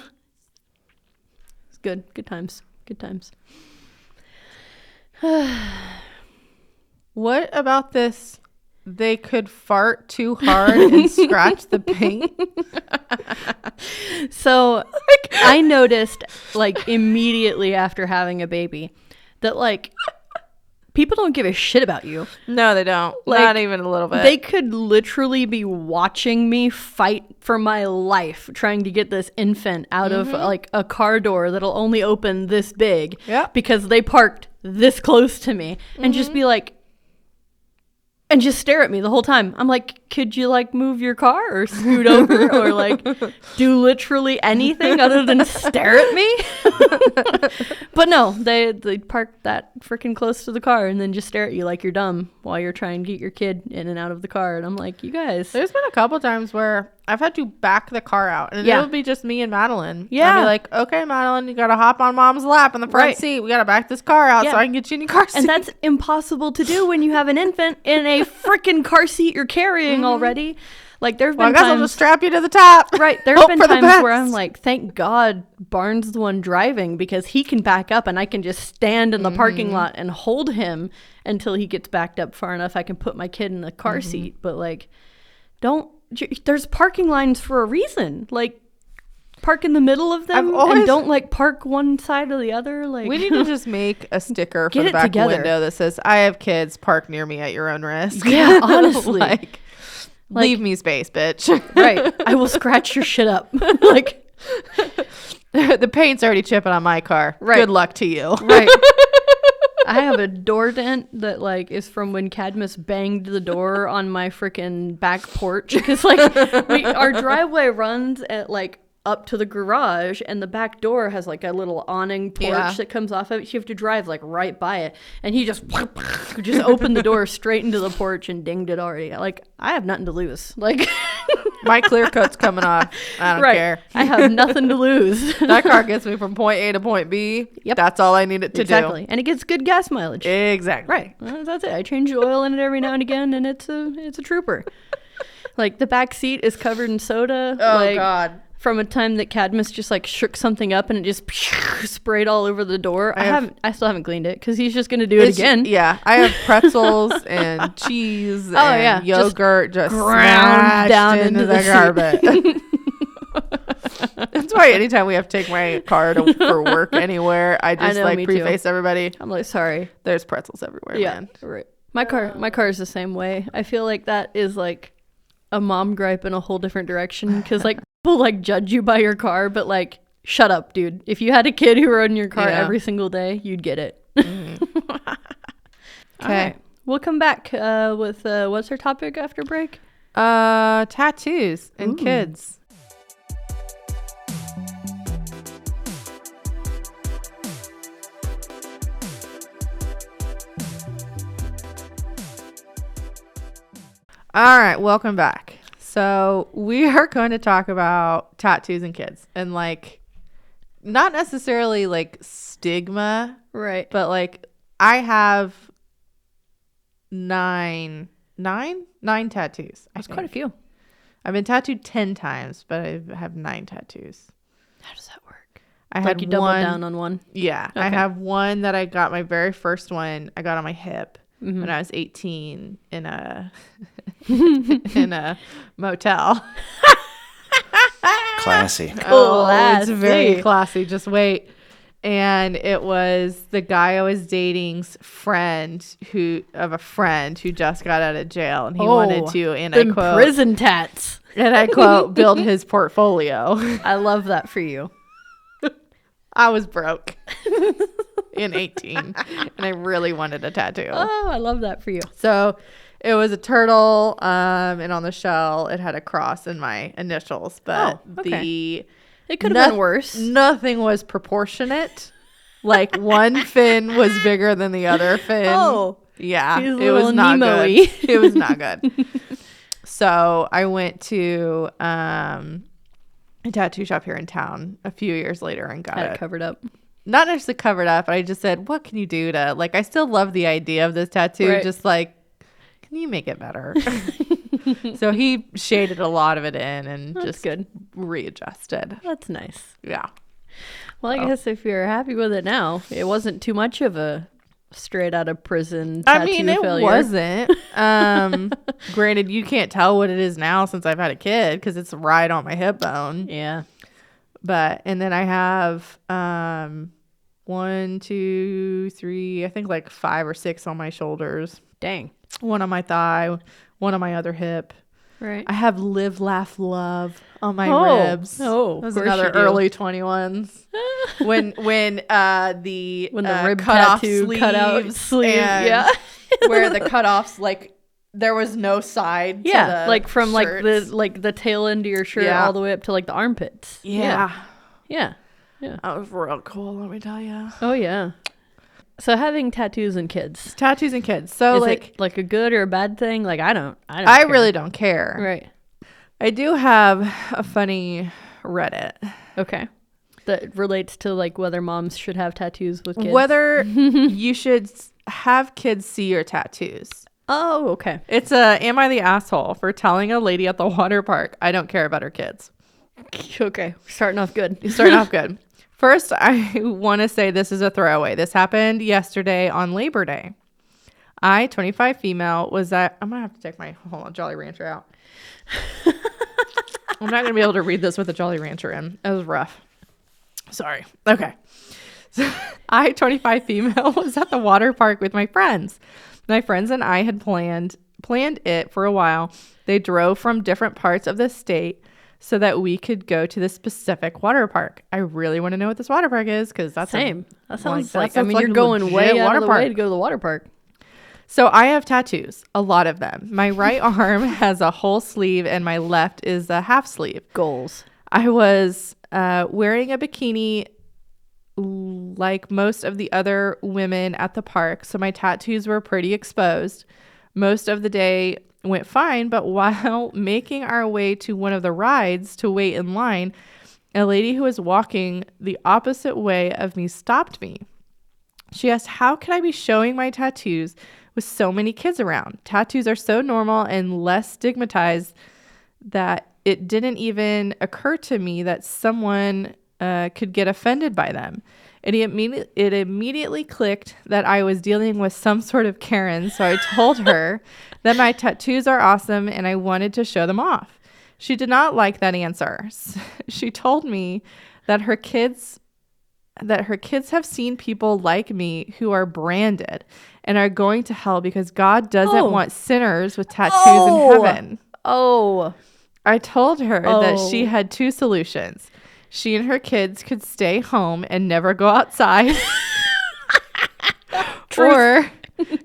good. Good times. Good times. What about this? They could fart too hard and scratch the paint. So I noticed, like, immediately after having a baby that, like, people don't give a shit about you. No, they don't. Like, not even a little bit. They could literally be watching me fight for my life trying to get this infant out of, like, a car door that'll only open this big. Yep. Because they parked this close to me. And just be like, and just stare at me the whole time. I'm like, could you, like, move your car or scoot over or, like, do literally anything other than stare at me? But no, they park that freaking close to the car and then just stare at you like you're dumb while you're trying to get your kid in and out of the car. And I'm like, you guys. There's been a couple times where I've had to back the car out and it would be just me and Madeline. Yeah. I'd be like, okay, Madeline, you got to hop on mom's lap in the front seat. We got to back this car out so I can get you in your car seat. And that's impossible to do when you have an infant in a freaking car seat you're carrying already. Like, there've been I guess times, I'll just strap you to the top. Right. There's been times where I'm like, thank God Barnes the one driving, because he can back up and I can just stand in the parking lot and hold him until he gets backed up far enough I can put my kid in the car seat. But, like, there's parking lines for a reason. Like, park in the middle of them and don't, like, park one side or the other. Like, we need to just make a sticker for the back window that says, I have kids, park near me at your own risk. Yeah, honestly. Leave me space, bitch. Right. I will scratch your shit up. Like, The paint's already chipping on my car. Right. Good luck to you. right. I have a door dent that like is from when Cadmus banged the door on my freaking back porch because like our driveway runs at like up to the garage and the back door has like a little awning porch that comes off of it. You have to drive like right by it, and he just opened the door straight into the porch and dinged it already. Like, I have nothing to lose. Like, My clear coat's coming off. I don't care. I have nothing to lose. That car gets me from point A to point B. Yep. That's all I need it to Exactly. And it gets good gas mileage. do. Exactly. Right. That's it. I change the oil in it every now and again, and it's a trooper. Like, the back seat is covered in soda. Oh, like, God. From a time that Cadmus just like shook something up and it just sprayed all over the door. I still haven't cleaned it because he's just gonna do it again. Yeah. I have pretzels and cheese and yeah. yogurt just ground smashed down into into the carpet. That's why anytime we have to take my car for work anywhere, I just know, like me too. preface everybody. I'm like, sorry. There's pretzels everywhere, man. Right. My car is the same way. I feel like that is like a mom gripe in a whole different direction because like people like judge you by your car, but like, shut up, dude. If you had a kid who rode in your car every single day, you'd get it. Okay. We'll come back with what's our topic after break? Tattoos and kids. All right, welcome back. So we are going to talk about tattoos and kids, and like, not necessarily like stigma, Right. but like I have nine tattoos. That's quite a few. I've been tattooed 10 times, but I have 9 tattoos. How does that work? I Like had you doubled one, down on one. Yeah, I Okay. have one that I got, my very first one I got on my hip Mm-hmm. when I was 18 in a in a motel. Classy. Oh, it's very Classy. classy. Just wait. And it was the guy I was dating's friend who just got out of jail, and he wanted to, and I them quote, prison tats. and I quote, build his portfolio. I love that for you. I was broke in 18, and I really wanted a tattoo. Oh, I love that for you. So it was a turtle, and on the shell it had a cross in my initials, but okay. It could have been worse. Nothing was proportionate. Like, one fin was bigger than the other fin. Oh, yeah, he's a it was little not Nemo-y. good. It was not good. So I went to a tattoo shop here in town a few years later and got Had it it covered up. not necessarily covered up, but I just said, what can you do to, like, I still love the idea of this tattoo. Right. Just like, can you make it better? So he shaded a lot of it in and That's just good. readjusted. That's nice. Yeah. Well, I guess if you're happy with it now, it wasn't too much of a straight out of prison tattoo I mean, it failure. wasn't. Granted, you can't tell what it is now since I've had a kid because it's right on my hip bone. Yeah. But, and then I have 1, 2, 3, I think like 5 or 6 on my shoulders. Dang. One on my thigh, one on my other hip. Right. I have live, laugh, love on my ribs. Oh, that was of course another you do. early 21s. when the rib cut off tattoo cut out sleeve, and yeah. where the cutoffs, like, there was no side. Yeah, to the like from shirts. like the tail end of your shirt Yeah. all the way up to like the armpits. Yeah. Yeah. That was real cool, let me tell you. Oh yeah. So having tattoos and kids, Tattoos and kids. So is like, it like a good or a bad thing? Like I don't I care. really don't care. Right. I do have a funny Reddit. Okay. That relates to like whether moms should have tattoos with kids. Whether you should have kids see your tattoos. Oh, okay. It's am I the asshole for telling a lady at the water park I don't care about her kids? Okay. Starting off good. You start off good. First, I want to say this is a throwaway. This happened yesterday on Labor Day. I, 25 female, was at... I'm going to have to take my... Hold on, Jolly Rancher out. I'm not going to be able to read this with a Jolly Rancher in. It was rough. Sorry. Okay. So, I, 25 female, was at the water park with my friends. My friends and I had planned planned it for a while. They drove from different parts of the state so that we could go to this specific water park. I really want to know what this water park is because that's Same. That sounds like, that's you're going way out of the way to go to the water park. So I have tattoos, a lot of them. My right arm has a whole sleeve and my left is a half sleeve. Goals. I was wearing a bikini like most of the other women at the park, so my tattoos were pretty exposed. Most of the day went fine, but while making our way to one of the rides to wait in line, a lady who was walking the opposite way of me stopped me. She asked, how could I be showing my tattoos with so many kids around? Tattoos are so normal and less stigmatized that it didn't even occur to me that someone could get offended by them. It immediately clicked that I was dealing with some sort of Karen, so I told her that my tattoos are awesome and I wanted to show them off. She did not like that answer. She told me that her kids have seen people like me who are branded and are going to hell because God doesn't want sinners with tattoos in heaven. Oh. I told her that she had two solutions. She and her kids could stay home and never go outside. Or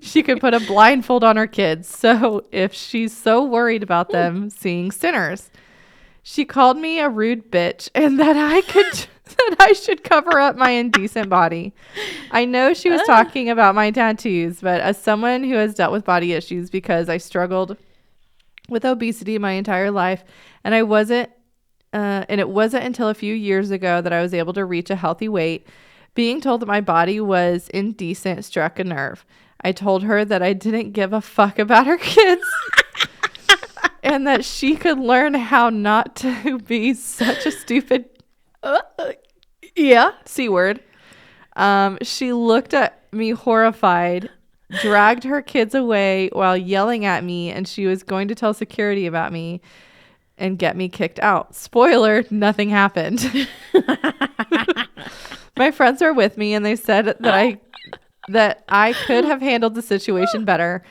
she could put a blindfold on her kids. So if she's so worried about them seeing sinners, she called me a rude bitch and that I should cover up my indecent body. I know she was talking about my tattoos, but as someone who has dealt with body issues because I struggled with obesity my entire life, and it wasn't until a few years ago that I was able to reach a healthy weight, being told that my body was indecent struck a nerve. I told her that I didn't give a fuck about her kids and that she could learn how not to be such a stupid C word. She looked at me horrified, dragged her kids away while yelling at me, and she was going to tell security about me and get me kicked out. Spoiler, nothing happened. My friends were with me and they said that I could have handled the situation better.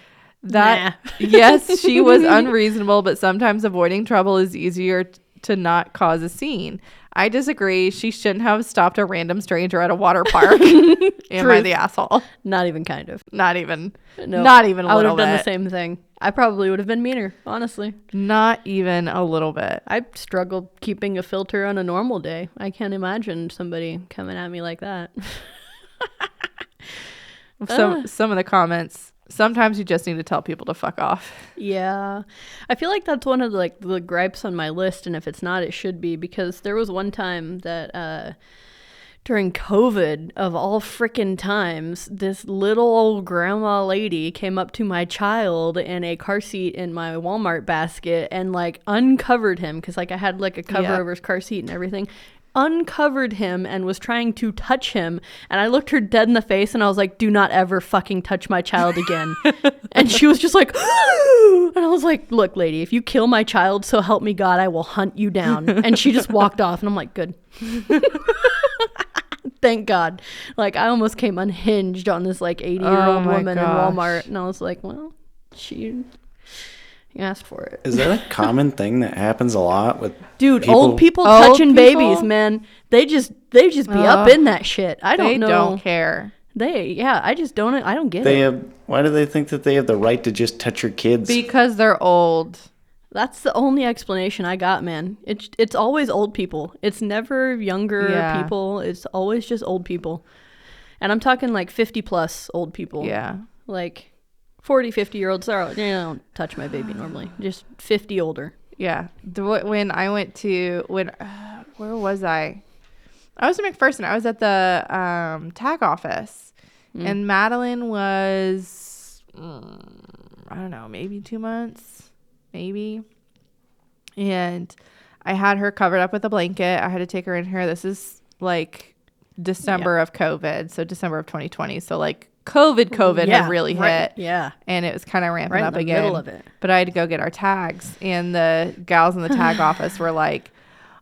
Yes, she was unreasonable, but sometimes avoiding trouble is easier to not cause a scene. I disagree. She shouldn't have stopped a random stranger at a water park. Am I the asshole? Not even kind of. Not even. No. Not even a I would little have bit. done the same thing. I probably would have been meaner, honestly. Not even a little bit. I struggled keeping a filter on a normal day. I can't imagine somebody coming at me like that. Some of the comments, sometimes you just need to tell people to fuck off. Yeah. I feel like that's one of the gripes on my list, and if it's not, it should be, because there was one time that during COVID, of all frickin' times, this little old grandma lady came up to my child in a car seat in my Walmart basket and uncovered him, because I had a cover over his car seat and everything. Uncovered him and was trying to touch him, and I looked her dead in the face and I was like, do not ever fucking touch my child again. And she was just like and I was like, look lady, if you kill my child, so help me God, I will hunt you down. And she just walked off and I'm like, good. Thank God. I almost came unhinged on this 80-year-old woman in Walmart, and I was like, well, she asked for it. Is that a common thing that happens a lot with old people touching babies, man? They just be up in that shit. I don't know. They don't care. I just don't. I don't get it. Why do they think that they have the right to just touch your kids? Because they're old. That's the only explanation I got, man. It's always old people. It's never younger people. It's always just old people. And I'm talking 50 plus old people. Yeah. 40, 50-year-olds, they don't touch my baby normally. Just 50 older. Yeah. When I went to, where was I? I was in McPherson. I was at the tag office. And Madeline was, I don't know, maybe 2 months. Maybe. And I had her covered up with a blanket. I had to take her in here. This is December of COVID. So December of 2020. So COVID had really hit. Yeah. And it was kind of ramping up in the again. Middle of it. But I had to go get our tags. And the gals in the tag office were like,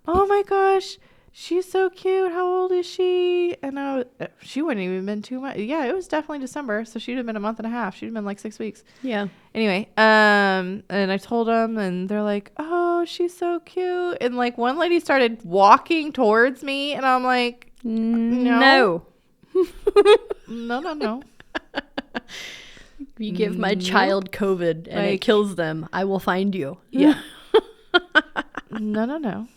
oh my gosh, she's so cute. How old is she? And she wouldn't even been 2 months. Yeah, it was definitely December. So she'd have been a month and a half. She'd have been like 6 weeks. Yeah. Anyway, and I told them, and they're like, oh, she's so cute. And like one lady started walking towards me, and I'm like, no. No. You give my child COVID and it Like- kills them, I will find you. Yeah. No.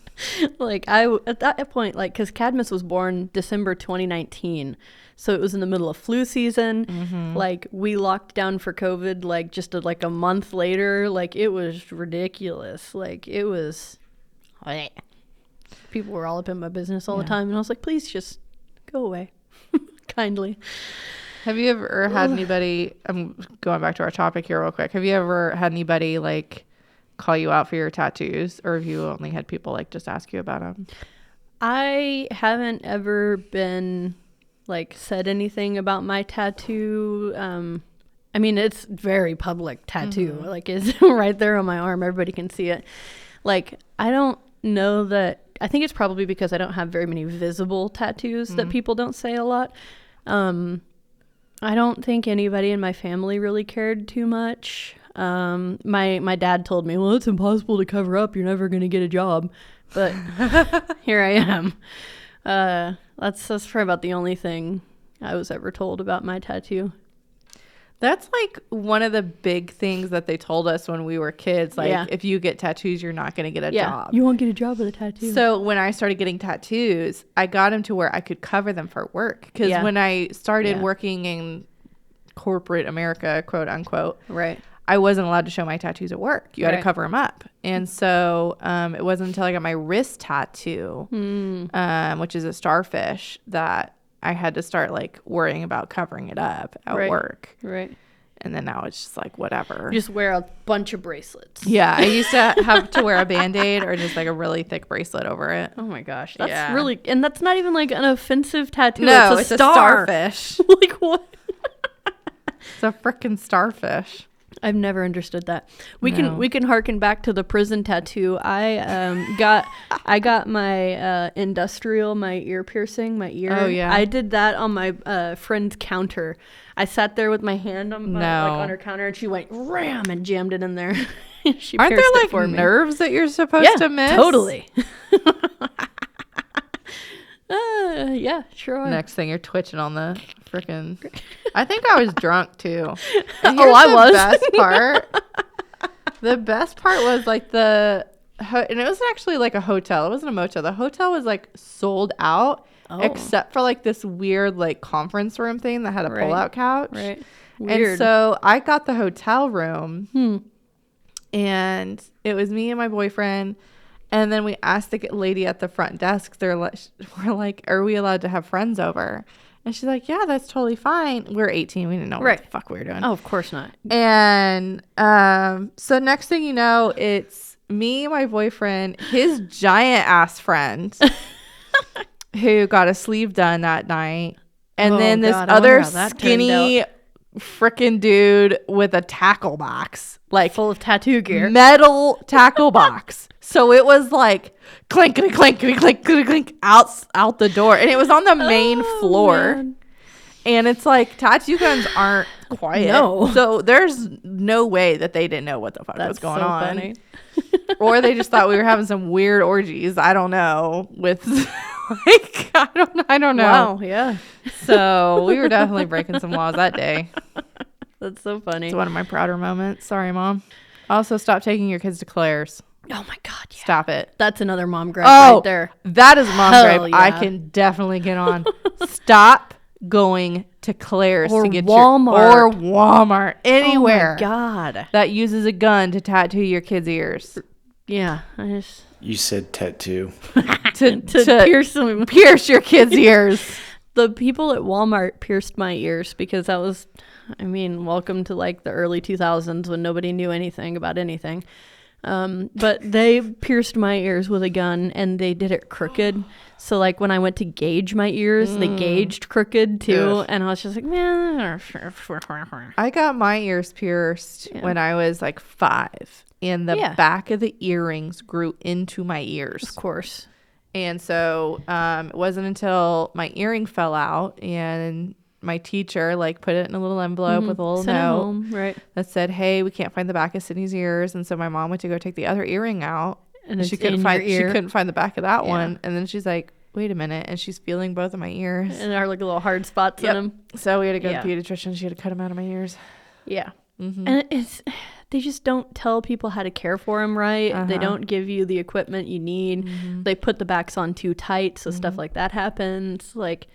Like at that point, like, because Cadmus was born December 2019, so it was in the middle of flu season. Like we locked down for COVID like just like a month later. Like it was ridiculous. Like it was, people were all up in my business all the time, and I was like, please just go away, kindly. Have you ever had anybody, I'm going back to our topic here real quick. Have you ever had anybody like call you out for your tattoos, or have you only had people like just ask you about them? I haven't ever been like said anything about my tattoo. I mean, it's very public tattoo. Like it's right there on my arm. Everybody can see it. Like, I don't know that, I think it's probably because I don't have very many visible tattoos that people don't say a lot. I don't think anybody in my family really cared too much. My dad told me, well, it's impossible to cover up. You're never going to get a job. But here I am. That's probably about the only thing I was ever told about my tattoo. That's like one of the big things that they told us when we were kids. Like, if you get tattoos, you're not going to get a job. You won't get a job with a tattoo. So when I started getting tattoos, I got them to where I could cover them for work. Because when I started working in corporate America, quote unquote, right, I wasn't allowed to show my tattoos at work. You had to cover them up. And so it wasn't until I got my wrist tattoo, which is a starfish, that I had to start like worrying about covering it up at work. Right. And then now it's just like whatever. Just wear a bunch of bracelets. Yeah. I used to have to wear a Band-Aid or just like a really thick bracelet over it. Oh my gosh. That's really, and that's not even like an offensive tattoo. No, it's a star. starfish. Like what? It's a freaking starfish. I've never understood that. We can harken back to the prison tattoo. I got my industrial, my ear piercing, my ear. Oh yeah. I did that on my friend's counter. I sat there with my hand on like on her counter, and she went ram and jammed it in there. She Aren't pierced there it like for me. nerves that you're supposed to miss? Totally. Yeah, sure are. Next thing you're twitching on the freaking. I think I was drunk too. And Oh, I here's was. The best part. The best part was like and it was actually like a hotel. It wasn't a motel. The hotel was like sold out, except for like this weird like conference room thing that had a pull-out couch. Right. Weird. And so I got the hotel room, and it was me and my boyfriend. And then we asked the lady at the front desk, we're like, are we allowed to have friends over? And she's like, yeah, that's totally fine. We're 18. We didn't know what the fuck we were doing. Oh, of course not. And so next thing you know, it's me, my boyfriend, his giant ass friend who got a sleeve done that night. And then this other skinny freaking dude with a tackle box, like full of tattoo gear, metal tackle box. So it was like clinkety clinkety clinkety clink out the door, and it was on the main floor. Man. And it's like tattoo guns aren't quiet. No. So there's no way that they didn't know what the fuck was going on. Funny. Or they just thought we were having some weird orgies. I don't know. With like I don't know. Wow, yeah. So we were definitely breaking some laws that day. That's so funny. It's one of my prouder moments. Sorry, Mom. Also, stop taking your kids to Claire's. Oh my God. Yeah. Stop it. That's another mom gripe right there. That is mom gripe. Yeah. I can definitely get on. Stop going to Claire's or to get Walmart. Or Walmart. Anywhere. Oh my God. That uses a gun to tattoo your kids' ears. Yeah. You said tattoo. to pierce your kids' ears. The people at Walmart pierced my ears because that was, I mean, welcome to like the early 2000s when nobody knew anything about anything. But they pierced my ears with a gun, and they did it crooked. So like when I went to gauge my ears, they gauged crooked too. And I was just like, man. I got my ears pierced when I was like 5. And the back of the earrings grew into my ears. Of course. And so it wasn't until my earring fell out and my teacher like put it in a little envelope with a little Sent it note home, right? that said, hey, we can't find the back of Sydney's ears. And so my mom went to go take the other earring out, And she it's couldn't in find your ear. she couldn't find the back of that Yeah. one. And then she's like, wait a minute, and she's feeling both of my ears. And there are like little hard spots Yep. in them. So we had to go Yeah. to the pediatrician. She had to cut them out of my ears. Yeah. Mm-hmm. And they just don't tell people how to care for them right. They Uh-huh. don't give you the equipment you need. Mm-hmm. They put the backs on too tight, so stuff like that happens. Like,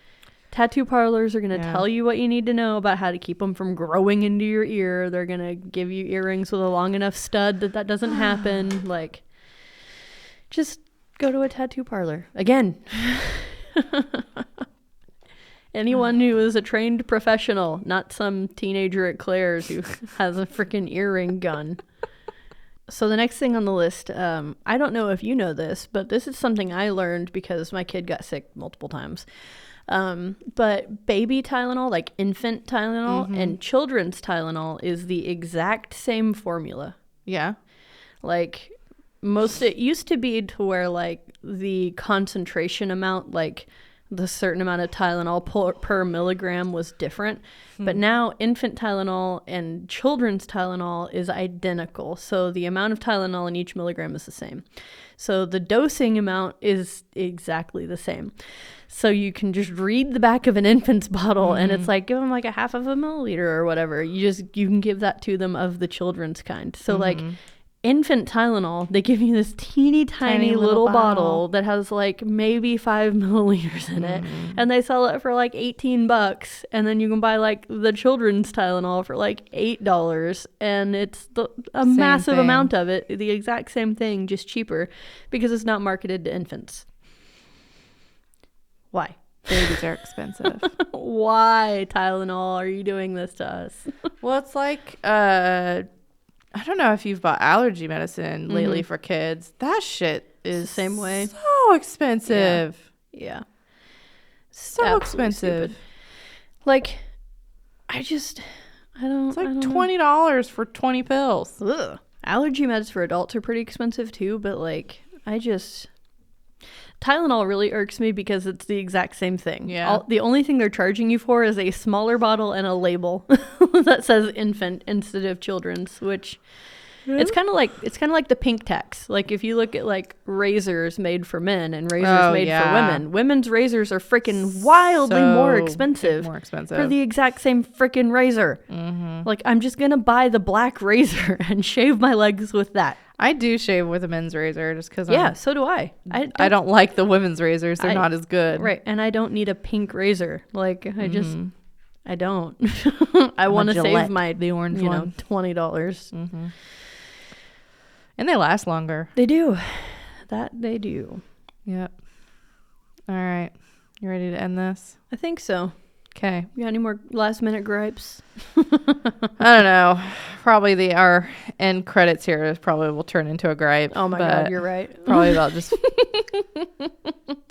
tattoo parlors are going to Yeah. tell you what you need to know about how to keep them from growing into your ear. They're going to give you earrings with a long enough stud that doesn't happen. Like, just go to a tattoo parlor. Again. Anyone who is a trained professional, not some teenager at Claire's who has a freaking earring gun. So the next thing on the list, I don't know if you know this, but this is something I learned because my kid got sick multiple times. But baby Tylenol, like infant Tylenol and children's Tylenol is the exact same formula. Yeah. Like it used to be to where like the concentration amount, like the certain amount of Tylenol per milligram was different. But now infant Tylenol and children's Tylenol is identical. So the amount of Tylenol in each milligram is the same. So the dosing amount is exactly the same. So you can just read the back of an infant's bottle and it's like, give them like a half of a milliliter or whatever. You can give that to them of the children's kind. So like infant Tylenol, they give you this teeny tiny little bottle that has like maybe 5 milliliters in it, and they sell it for like $18, and then you can buy like the children's Tylenol for like $8, and it's a massive thing. amount of it, the exact same thing, just cheaper, because it's not marketed to infants. Why? Babies are expensive. Why, Tylenol, are you doing this to us? Well, it's like, I don't know if you've bought allergy medicine lately for kids. That shit is the same way. So expensive. Yeah. So Absolutely expensive. stupid. Like, I don't. It's like I don't know. $20 for 20 pills. Ugh. Allergy meds for adults are pretty expensive too, but like, Tylenol really irks me because it's the exact same thing. Yeah. The only thing they're charging you for is a smaller bottle and a label that says infant instead of children's, which it's kind of like the pink tax. Like if you look at like razors made for men and razors made for women, women's razors are freaking wildly more expensive. More expensive. For the exact same freaking razor. Like I'm just gonna buy the black razor and shave my legs with that. I do shave with a men's razor just because So do I. I don't like the women's razors. They're not as good. Right. And I don't need a pink razor. Like I don't. I want to save the orange one. $20. And they last longer. They do. That they do. Yep. All right. You ready to end this? I think so. Okay. You got any more last minute gripes? I don't know. Probably our end credits here probably will turn into a gripe. Oh my God, you're right. Probably about just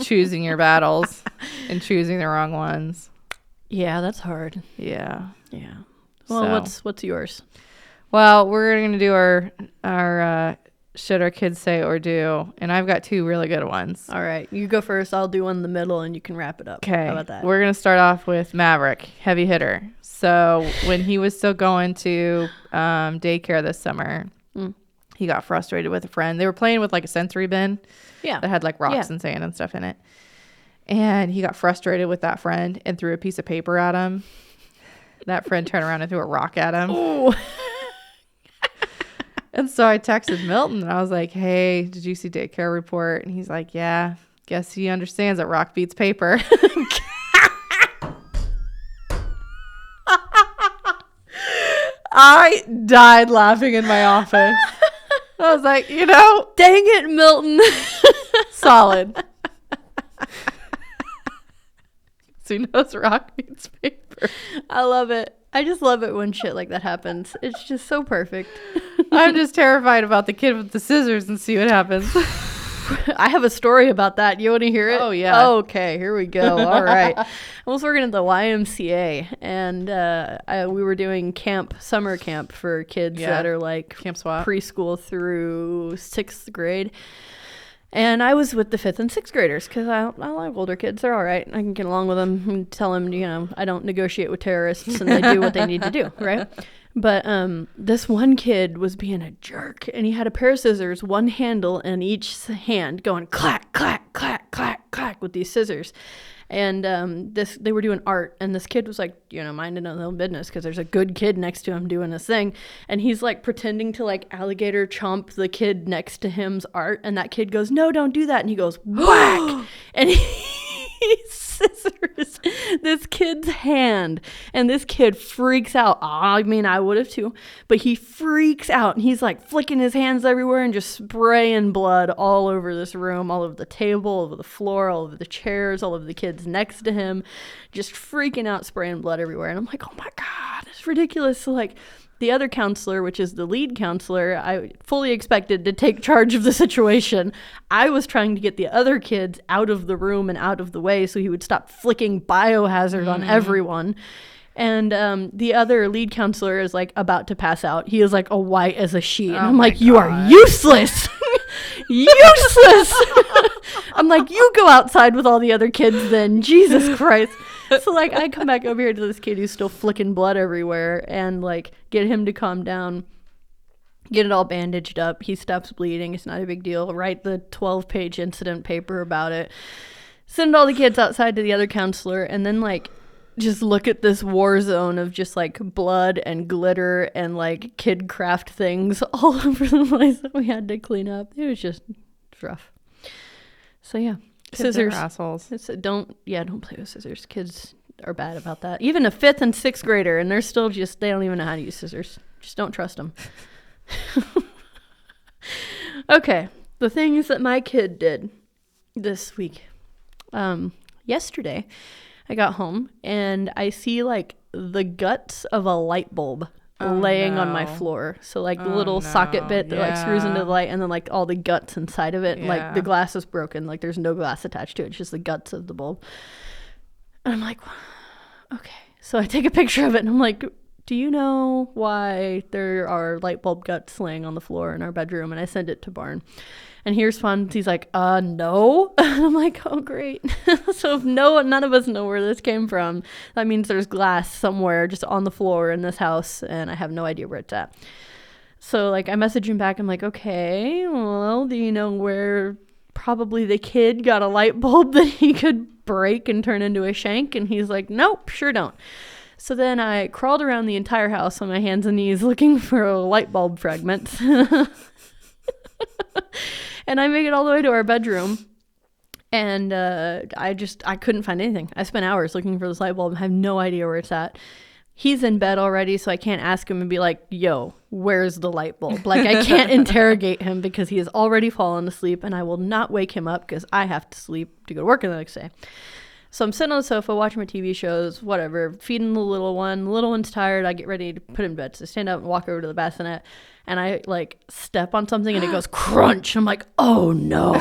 choosing your battles and choosing the wrong ones. Yeah, that's hard. Yeah. Yeah. Well, So- what's yours? Well, we're going to do our should our kids say or do, and I've got two really good ones. All right, you go first. I'll do one in the middle, and you can wrap it up. Okay. How about that? We're going to start off with Maverick, heavy hitter. So when he was still going to daycare this summer, he got frustrated with a friend. They were playing with like a sensory bin that had like rocks and sand and stuff in it. And he got frustrated with that friend and threw a piece of paper at him. That friend turned around and threw a rock at him. Ooh. And so I texted Milton and I was like, hey, did you see daycare report? And he's like, yeah, guess he understands that rock beats paper. I died laughing in my office. I was like, Dang it, Milton. solid. So he knows rock beats paper. I love it. I just love it when shit like that happens. It's just so perfect. I'm just terrified about the kid with the scissors and see what happens. I have a story about that. You want to hear it? Oh, yeah. Okay, here we go. All right. I was working at the YMCA, and we were doing summer camp for kids that are like Camp swap. preschool through 6th grade. And I was with the 5th and 6th graders because I like older kids. They're all right. I can get along with them and tell them, I don't negotiate with terrorists and they do what they need to do, right? But this one kid was being a jerk, and he had a pair of scissors, one handle in each hand, going clack, clack, clack, clack, clack with these scissors. And they were doing art, and this kid was like, minding his own business because there's a good kid next to him doing this thing. And he's like pretending to like alligator chomp the kid next to him's art. And that kid goes, no, don't do that. And he goes, whack. And he scissors this kid's hand. And this kid freaks out. I mean, I would have too. But he freaks out, and he's like flicking his hands everywhere and just spraying blood all over this room, all over the table, all over the floor, all over the chairs, all over the kids next to him, just freaking out, spraying blood everywhere. And I'm like, oh my God, it's ridiculous. So like the other counselor, which is the lead counselor, I fully expected to take charge of the situation. I was trying to get the other kids out of the room and out of the way so he would stop flicking biohazard on everyone. And the other lead counselor is like about to pass out. He is like a white as a sheet. And I'm like, you are useless. Useless. I'm like, you go outside with all the other kids then. Jesus Christ. So like I come back over here to this kid who's still flicking blood everywhere and like get him to calm down, get it all bandaged up. He stops bleeding. It's not a big deal. Write the 12-page incident paper about it. Send all the kids outside to the other counselor, and then like just look at this war zone of just like blood and glitter and like kid craft things all over the place that we had to clean up. It was just rough. So yeah. Kids Scissors. are assholes. Don't play with scissors. Kids are bad about that. Even a 5th and 6th grader, and they're still they don't even know how to use scissors. Just don't trust them. Okay, the things that my kid did this week. Yesterday, I got home, and I see like the guts of a light bulb laying on my floor. So like the little socket bit that like screws into the light, and then like all the guts inside of it. And, like the glass is broken. Like there's no glass attached to it. It's just the guts of the bulb. And I'm like, okay. So I take a picture of it, and I'm like, do you know why there are light bulb guts laying on the floor in our bedroom? And I send it to Barn. And he responds, he's like, no. And I'm like, oh, great. So if none of us know where this came from, that means there's glass somewhere just on the floor in this house, and I have no idea where it's at. So, like, I message him back. I'm like, okay, well, do you know where probably the kid got a light bulb that he could break and turn into a shank? And he's like, nope, sure don't. So then I crawled around the entire house on my hands and knees looking for a light bulb fragment. And I make it all the way to our bedroom, and I couldn't find anything. I spent hours looking for this light bulb and have no idea where it's at. He's in bed already, so I can't ask him and be like, yo, where's the light bulb? Like, I can't interrogate him because he has already fallen asleep, and I will not wake him up because I have to sleep to go to work the next day. So I'm sitting on the sofa watching my TV shows, whatever, feeding the little one. The little one's tired. I get ready to put him in bed. So I stand up and walk over to the bassinet, and I like step on something and it goes crunch. I'm like, oh no.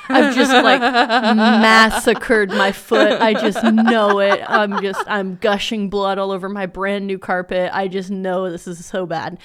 I've just like massacred my foot. I just know it. I'm gushing blood all over my brand new carpet. I just know this is so bad.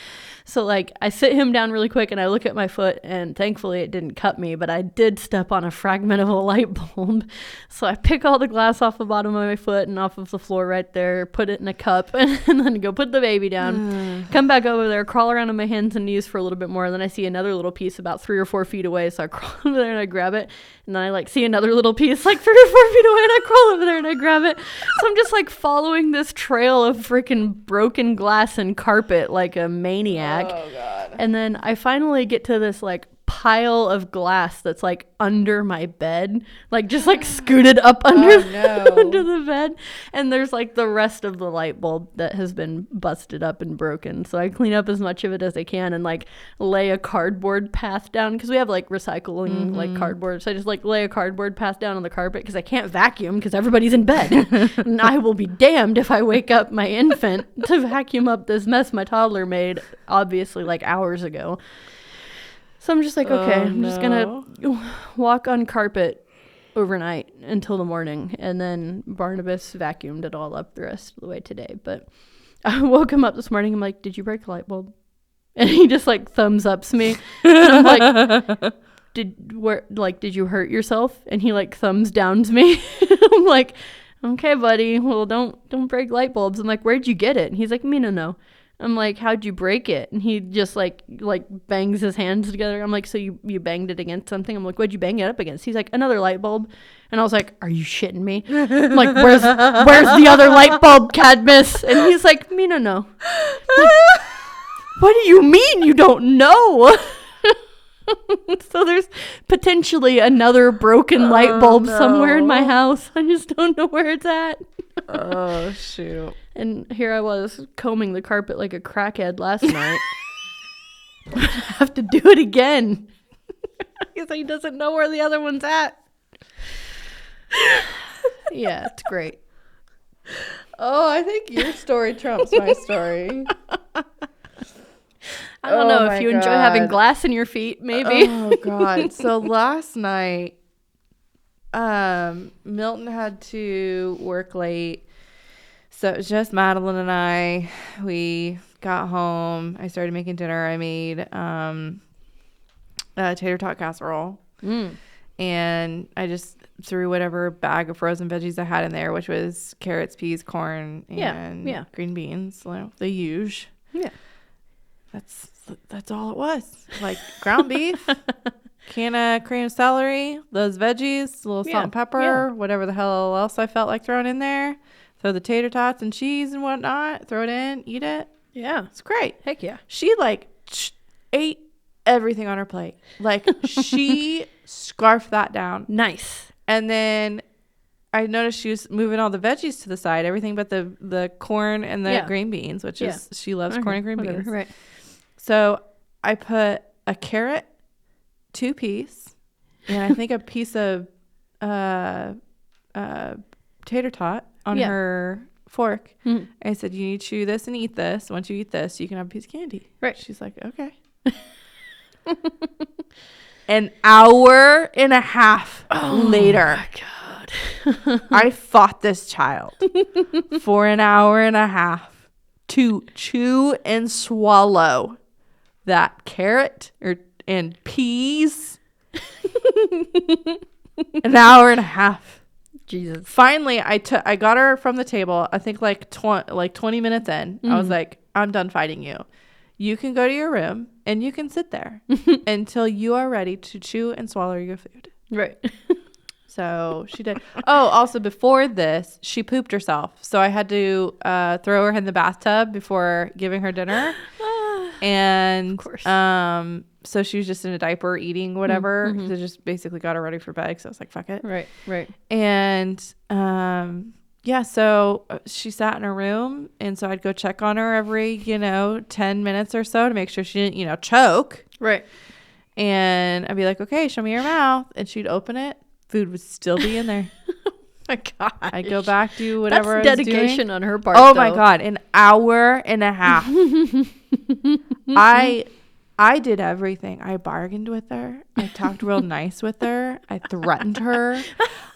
So like I sit him down really quick and I look at my foot, and thankfully it didn't cut me, but I did step on a fragment of a light bulb. So I pick all the glass off the bottom of my foot and off of the floor right there, put it in a cup, and then go put the baby down, come back over there, crawl around on my hands and knees for a little bit more. And then I see another little piece about 3 or 4 feet away. So I crawl over there and I grab it. And then I like see another little piece like 3 or 4 feet away, and I crawl over there and I grab it. So I'm just like following this trail of freaking broken glass and carpet like a maniac. Oh God. And then I finally get to this like pile of glass that's like under my bed, like just like scooted up under under the bed, and there's like the rest of the light bulb that has been busted up and broken. So I clean up as much of it as I can and like lay a cardboard path down, because we have like recycling like cardboard, so I just like lay a cardboard path down on the carpet because I can't vacuum because everybody's in bed. And I will be damned if I wake up my infant to vacuum up this mess my toddler made obviously like hours ago. So I'm just like, okay, I'm just going to walk on carpet overnight until the morning. And then Barnabas vacuumed it all up the rest of the way today. But I woke him up this morning. I'm like, did you break the light bulb? And he just like thumbs ups me. And I'm like, did you hurt yourself? And he like thumbs downs me. I'm like, okay, buddy. Well, don't break light bulbs. I'm like, where'd you get it? And he's like, me no. I'm like, how'd you break it? And he just like bangs his hands together. I'm like, so you banged it against something? I'm like, what'd you bang it up against? He's like, another light bulb. And I was like, are you shitting me? I'm like, where's the other light bulb, Cadmus? And he's like, me no. Like, what do you mean you don't know? So there's potentially another broken light bulb somewhere in my house. I just don't know where it's at. Oh, shoot. And here I was combing the carpet like a crackhead last night. I have to do it again. Because he doesn't know where the other one's at. Yeah, it's great. Oh, I think your story trumps my story. I don't know if you enjoy having glass in your feet, maybe. Oh, God. So last night, Milton had to work late. So it was just Madeline and I. We got home. I started making dinner. I made tater tot casserole. And I just threw whatever bag of frozen veggies I had in there, which was carrots, peas, corn, and green beans. The usual. Yeah. That's all it was. Like ground beef, can of cream celery, those veggies, a little salt and pepper, whatever the hell else I felt like throwing in there. Throw the tater tots and cheese and whatnot. Throw it in, eat it. Yeah. It's great. Heck yeah. She ate everything on her plate. Like she scarfed that down. Nice. And then I noticed she was moving all the veggies to the side, everything but the corn and the green beans, which is she loves corn and green beans. Right. So I put a carrot, 2 peas, and I think a piece of tater tot on her fork. I said, you need to chew this and eat this. Once you eat this, you can have a piece of candy. Right. She's like, okay. An hour and a half later. Oh my God. I fought this child for an hour and a half to chew and swallow that carrot and peas. An hour and a half. Jesus. Finally, I got her from the table. I think like 20 minutes in. I was like, I'm done fighting you. You can go to your room and you can sit there until you are ready to chew and swallow your food. Right. So she did. Oh, also before this, she pooped herself. So I had to throw her in the bathtub before giving her dinner. And of course. So she was just in a diaper eating whatever. So just basically got her ready for bed. So I was like, fuck it. Right. And so she sat in her room. And so I'd go check on her every, 10 minutes or so to make sure she didn't, choke. Right. And I'd be like, okay, show me your mouth. And she'd open it. Food would still be in there. My God. I'd go back, do whatever That's I was doing. dedication on her part. Oh my God. An hour and a half. I did everything. I bargained with her. I talked real nice with her. I threatened her.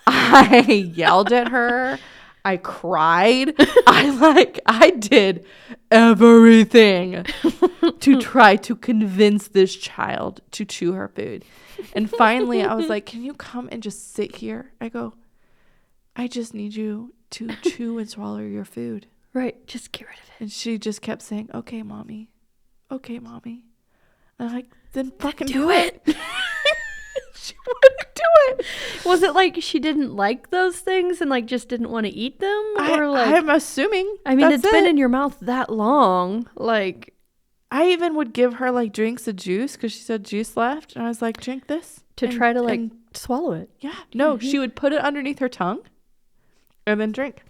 I yelled at her. I cried. I did everything to try to convince this child to chew her food. And finally I was like, can you come and just sit here? I go, I just need you to chew and swallow your food. Right. Just get rid of it. And she just kept saying, okay, mommy. Okay, mommy. And I'm like, then fucking do it. She wouldn't do it. Was it like she didn't like those things and like just didn't want to eat them? Or I'm assuming. I mean, it's been in your mouth that long. Like, I even would give her like drinks of juice because she said juice left. And I was like, drink this. To try to like swallow it. Yeah. No, she would put it underneath her tongue and then drink.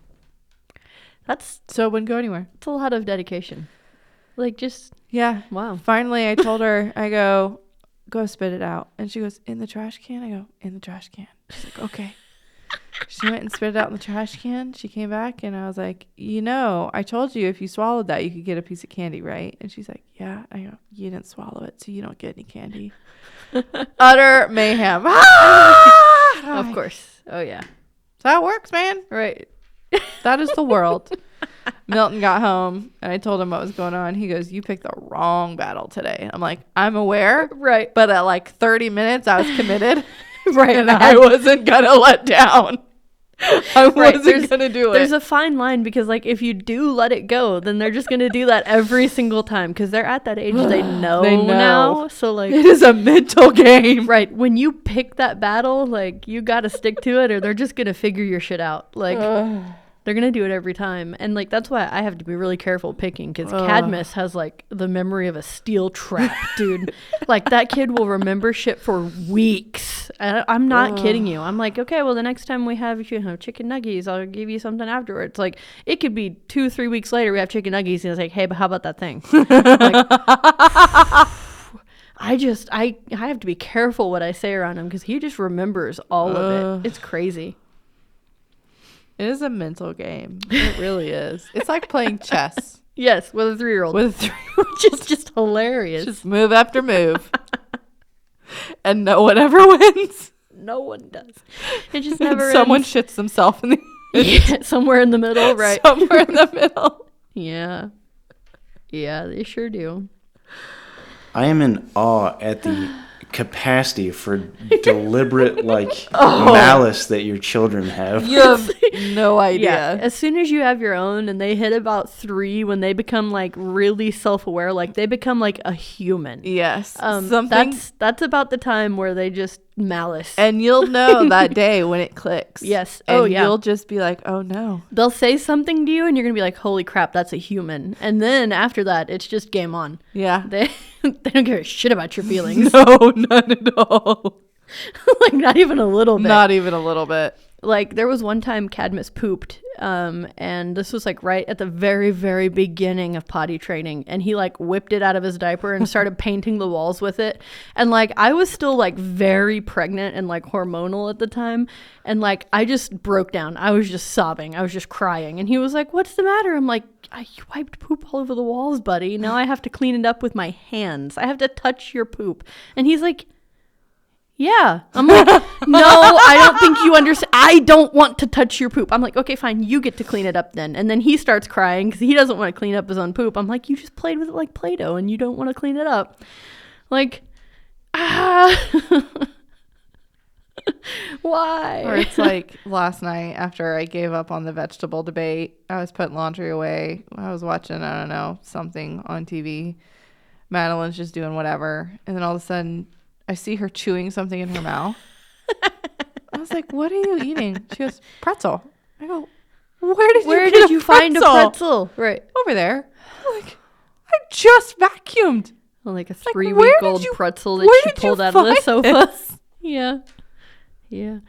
So it wouldn't go anywhere. It's a lot of dedication. Like just. Yeah. Wow. Finally, I told her, I go spit it out. And she goes, in the trash can? I go, in the trash can. She's like, okay. She went and spit it out in the trash can. She came back and I was like, I told you if you swallowed that, you could get a piece of candy, right? And she's like, yeah. I go, you didn't swallow it, so you don't get any candy. Utter mayhem. Of course. Oh, yeah. That works, man. Right. That is the world. Milton got home and I told him what was going on. He goes, "You picked the wrong battle today." I'm like, "I'm aware." Right. But at like 30 minutes, I was committed. Right. And I wasn't going to let down. I wasn't going to do it. There's a fine line because, like, if you do let it go, then they're just going to do that every single time because they're at that age they know now. So, like, it is a mental game. right. When you pick that battle, like, you got to stick to it or they're just going to figure your shit out. Like, they're going to do it every time. And, like, that's why I have to be really careful picking because Cadmus has, like, the memory of a steel trap, dude. Like, that kid will remember shit for weeks. I'm not kidding you. I'm like, okay, well, the next time we have, chicken nuggies, I'll give you something afterwards. Like, it could be 2-3 weeks later, we have chicken nuggies, and it's like, hey, but how about that thing? Like, I have to be careful what I say around him because he just remembers all of it. It's crazy. It is a mental game. It really is. It's like playing chess. Yes, with a 3-year-old. Which is just hilarious. Just move after move. And no one ever wins. No one does. It just never Someone ends. shits themselves in the Yeah, somewhere in the middle, right? Somewhere in the middle. Yeah. Yeah, they sure do. I am in awe at the capacity for deliberate malice that your children have. You have no idea. Yeah. As soon as you have your own and they hit about 3, when they become like really self-aware, like they become like a human. Yes. That's about the time where they just malice. And you'll know that day when it clicks. Yes. And you'll just be like, oh no. They'll say something to you and you're going to be like, holy crap, that's a human. And then after that, it's just game on. Yeah. They don't give a shit about your feelings. No, none at all. Like not even a little bit. Not even a little bit. Like there was one time Cadmus pooped, and this was like right at the very, very beginning of potty training, and he like whipped it out of his diaper and started painting the walls with it. And like I was still like very pregnant and like hormonal at the time, and like I just broke down. I was just sobbing. I was just crying, and he was like, "What's the matter?" I'm like, "I wiped poop all over the walls, buddy. Now I have to clean it up with my hands. I have to touch your poop." And he's like, yeah. I'm like, no, I don't think you understand. I don't want to touch your poop. I'm like, okay, fine. You get to clean it up then. And then he starts crying because he doesn't want to clean up his own poop. I'm like, you just played with it like Play-Doh and you don't want to clean it up. Like, why? Or it's like last night after I gave up on the vegetable debate, I was putting laundry away. I was watching, I don't know, something on TV. Madeline's just doing whatever. And then all of a sudden, I see her chewing something in her mouth. I was like, what are you eating? She goes, pretzel. I go, where did you find a pretzel? Right. Over there. I'm like, I just vacuumed. Like a 3-week-old pretzel that she pulled out of the sofa. Yeah. Yeah.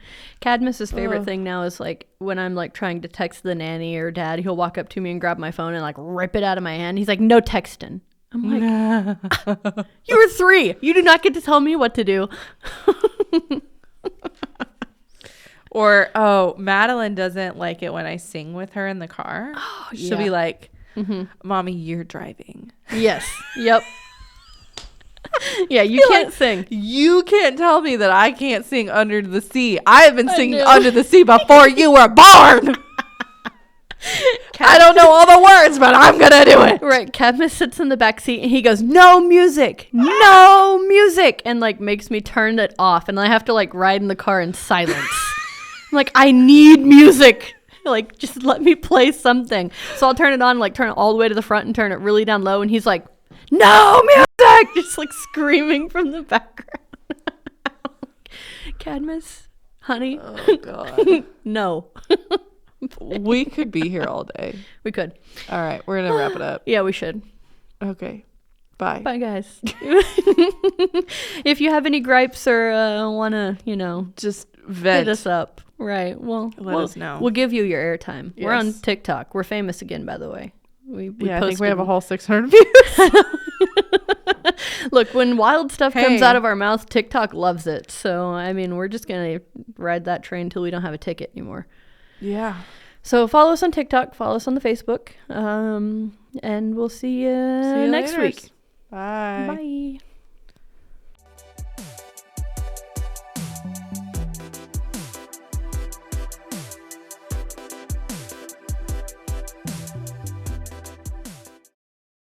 Cadmus's favorite thing now is like when I'm like trying to text the nanny or dad, he'll walk up to me and grab my phone and like rip it out of my hand. He's like, no texting. I'm like, you were 3. You do not get to tell me what to do. Or, Madeline doesn't like it when I sing with her in the car. Oh, she'll be like, Mommy, you're driving. Yes. Yep. Yeah, you can't sing. You can't tell me that I can't sing Under the Sea. I have been singing Under the Sea before you were born. I don't know all the words, but I'm going to do it. Right. Cadmus sits in the back seat and he goes, no music, no music. And like makes me turn it off. And I have to like ride in the car in silence. I'm like, I need music. Like, just let me play something. So I'll turn it on, like turn it all the way to the front and turn it really down low. And he's like, no music. Just like screaming from the background. Cadmus, honey. Oh, God. No. We could be here all day. We could. All right, we're gonna wrap it up. Yeah, we should. Okay, bye. Bye, guys. If you have any gripes or want to, just vent. hit us up. Right. Well, let us know. We'll give you your airtime. Yes. We're on TikTok. We're famous again, by the way. We I think we posted- have a whole 600 views. Look, when wild stuff comes out of our mouth, TikTok loves it. So, I mean, we're just going to ride that train until we don't have a ticket anymore. Yeah. So follow us on TikTok, follow us on the Facebook, and we'll see you next later. week. Bye. Bye.